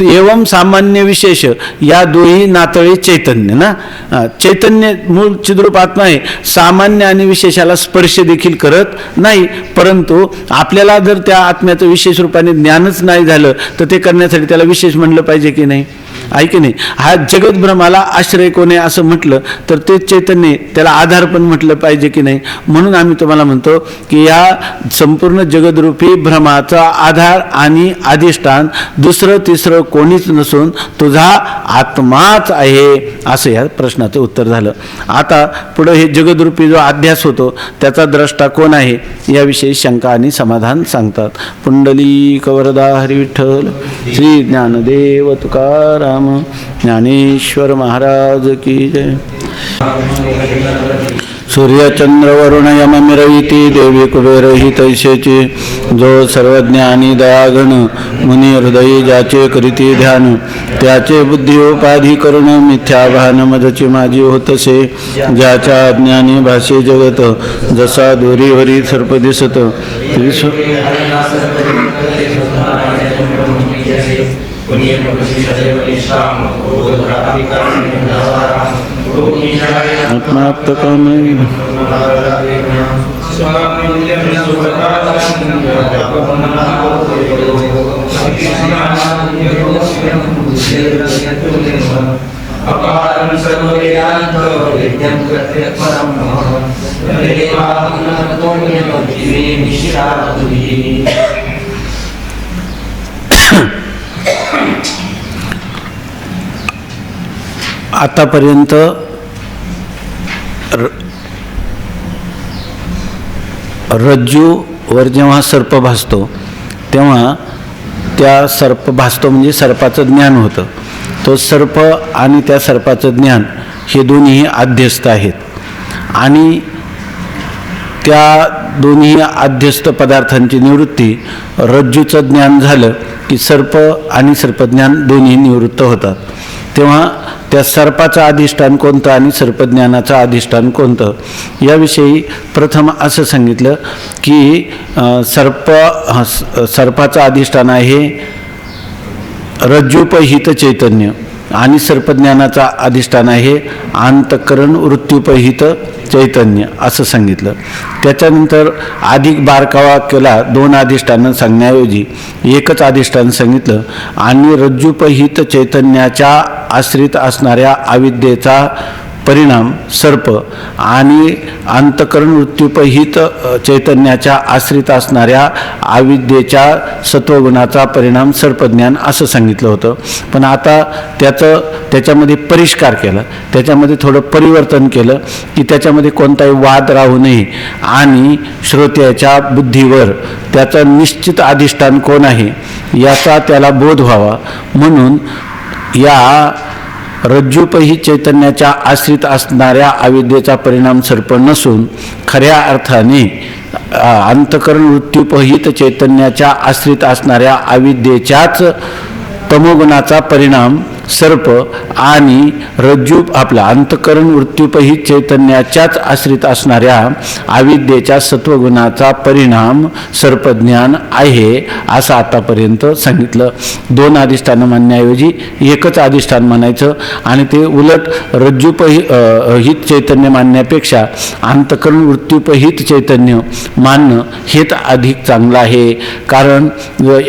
एवं सामान्य विशेष या दोही नातळे चैतन्य ना. चैतन्य मूळ चिद्रूप आत्मा आहे, सामान्य आणि विशेषाला स्पर्श देखील करत नाही. परंतु आपल्याला जर त्या आत्म्याचं विशेष रूपाने ज्ञानच नाही झालं तर ते करण्यासाठी त्याला विशेष म्हणलं पाहिजे की नाही? आहे की नाही? हा जगतभ्रमाला आश्रय कोण आहे असं म्हटलं तर ते चैतन्य, त्याला आधार पण म्हटलं पाहिजे की नाही? म्हणून आम्ही तुम्हाला म्हणतो की या संपूर्ण जगदरूपी भ्रमाचा आधार आणि अधिष्ठान दुसरं तिसरं कोणीच नसून तुझा आत्माच आहे, असं या प्रश्नाचं उत्तर झालं. आता पुढं हे जगदरूपी जो अध्यास होतो त्याचा द्रष्टा कोण आहे याविषयी शंका आणि समाधान सांगतात. पुंडलिक वरदा हरी विठ्ठल. श्री ज्ञानदेव तुकाराम ज्ञानेश्वर महाराज की जय. सूर्यचंद्र वरुण यम मिरविती देवी कुबेरही तैसेचे. जो सर्वज्ञानी दयागण मुनी हृदयी ज्याचे करीती ध्यान. त्याचे बुद्धी उपाधी करून मिथ्या भान मजची माझी होतसे. ज्याच्या अज्ञानी भाषे जगत जसा दोरीवरी सर्प दिसत. आत्माप्त कामय आतापर्यंत रज्जूवर जेव्हा सर्प भासतो तेव्हा त्या सर्प भासतो म्हणजे सर्पाचं ज्ञान होतं. तो सर्प आणि त्या सर्पाचं ज्ञान हे दोन्ही अध्यस्त आहेत आणि त्या दोन्ही अध्यस्त पदार्थांची निवृत्ती रज्जूचं ज्ञान झालं की सर्प आणि सर्पज्ञान दोन्ही निवृत्त होतात. तेव्हा त्या सर्पाचं अधिष्ठान कोणतं आणि सर्पज्ञानाचं अधिष्ठान कोणतं याविषयी प्रथम असं सांगितलं की सर्पाचं अधिष्ठान आहे रज्जूपहित चैतन्य आणि सर्पज्ञानाचा अधिष्ठान आहे अंतःकरण वृत्त्युपहित चैतन्य असं सांगितलं. त्याच्यानंतर अधिक बारकावा केला, 2 अधिष्ठानं सांगण्याऐवजी एकच अधिष्ठान सांगितलं आणि रज्जूपहित चैतन्याच्या आश्रित असणाऱ्या अविद्येचा परिणाम सर्प आणि अंतःकरण वृत्त्युपहित चैतन्याच्या आश्रित असणाऱ्या अविद्येच्या सत्वगुणाचा परिणाम सर्पज्ञान असं सांगितलं होतं. पण आता त्याच्यामध्ये परिष्कार केला, त्याच्यामध्ये थोडं परिवर्तन केलं की त्याच्यामध्ये कोणताही वाद राहू नये आणि श्रोत्याच्या बुद्धीवर त्याचं निश्चित अधिष्ठान कोण आहे याचा त्याला बोध व्हावा. म्हणून या रज्जूपही चैतन्याच्या आश्रित असणाऱ्या अविद्येचा परिणाम सर्प नसून खऱ्या अर्थाने अंतःकरण वृत्त्युपहित चैतन्याच्या आश्रित असणाऱ्या अविद्येच्याच तमोगुणाचा परिणाम सर्प आणि रज्जू आपला अंतःकरण वृत्त्युपहित चैतन्याच्याच आश्रित असणाऱ्या अविद्येच्या सत्वगुणाचा परिणाम सर्पज्ञान आहे असं आतापर्यंत सांगितलं. 2 अधिष्ठानं मानण्याऐवजी एकच अधिष्ठान मानायचं आणि ते उलट रज्जूपहित चैतन्य मानण्यापेक्षा अंतःकरण वृत्त्युपहित चैतन्य मानणं हेच अधिक चांगलं आहे. कारण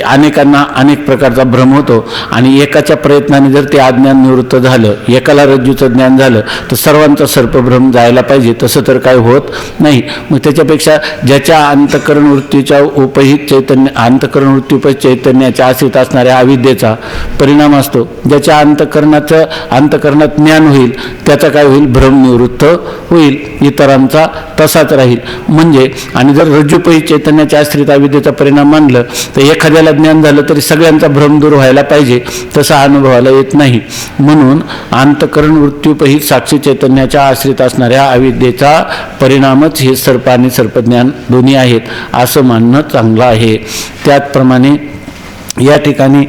अनेकांना अनेक प्रकारचा भ्रम होतो आणि एकाच्या प्रयत्नाने जर जर ते अज्ञान निवृत्त झालं, एकाला रज्जूचं ज्ञान झालं तर सर्वांचा सर्पभ्रम जायला पाहिजे, तसं तर काय होत नाही. मग त्याच्यापेक्षा ज्याच्या अंतःकरण वृत्तीच्या उपहित चैतन्य, अंतःकरण वृत्तीपहित चैतन्याच्या आश्रित असणाऱ्या अविद्येचा परिणाम असतो, ज्याच्या अंतःकरणात ज्ञान होईल त्याचा काय होईल, भ्रम निवृत्त होईल, इतरांचा तसाच राहील. म्हणजे आणि जर रज्जूपहित चैतन्याच्या आश्रित अविद्येचा परिणाम मानलं तर एखाद्याला ज्ञान झालं तरी सगळ्यांचा भ्रम दूर व्हायला पाहिजे, तसा अनुभवाला येत नाही. म्हणून अंतःकरण वृत्तीपहित साक्षी चैतन्याच्या आश्रित असणाऱ्या अविद्येचा परिणामच हे सर्प आणि सर्पज्ञान दोन्ही आहेत असं मानणं चांगलं आहे. त्याचप्रमाणे या ठिकाणी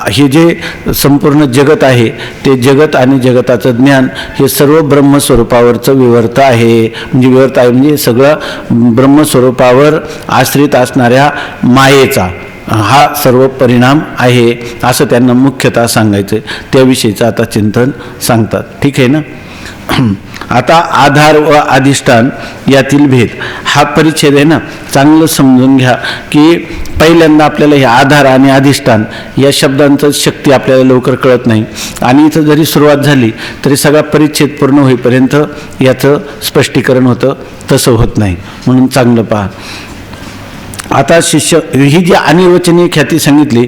हे जे संपूर्ण जगत आहे ते जगत आणि जगताचं ज्ञान हे सर्व ब्रह्मस्वरूपावरचं विवर्त आहे. म्हणजे सगळं ब्रह्मस्वरूपावर आश्रित असणाऱ्या मायेचा हा सर्व परिणाम आहे असं त्यांना मुख्यतः सांगायचं. त्याविषयीचं आता चिंतन सांगतात. ठीक आहे ना. आता आधार व अधिष्ठान यातील भेद हा परिच्छेद आहे ना, चांगलं समजून घ्या की पहिल्यांदा आपल्याला हे आधार आणि अधिष्ठान या शब्दांचं शक्ती आपल्याला लवकर कळत नाही, आणि इथं जरी सुरुवात झाली तरी सगळा परिच्छेद पूर्ण होईपर्यंत याचं स्पष्टीकरण होतं, तसं होत नाही. म्हणून चांगलं पहा. आता शिष्य ही जी अनिर्वचनीय ख्याती सांगितली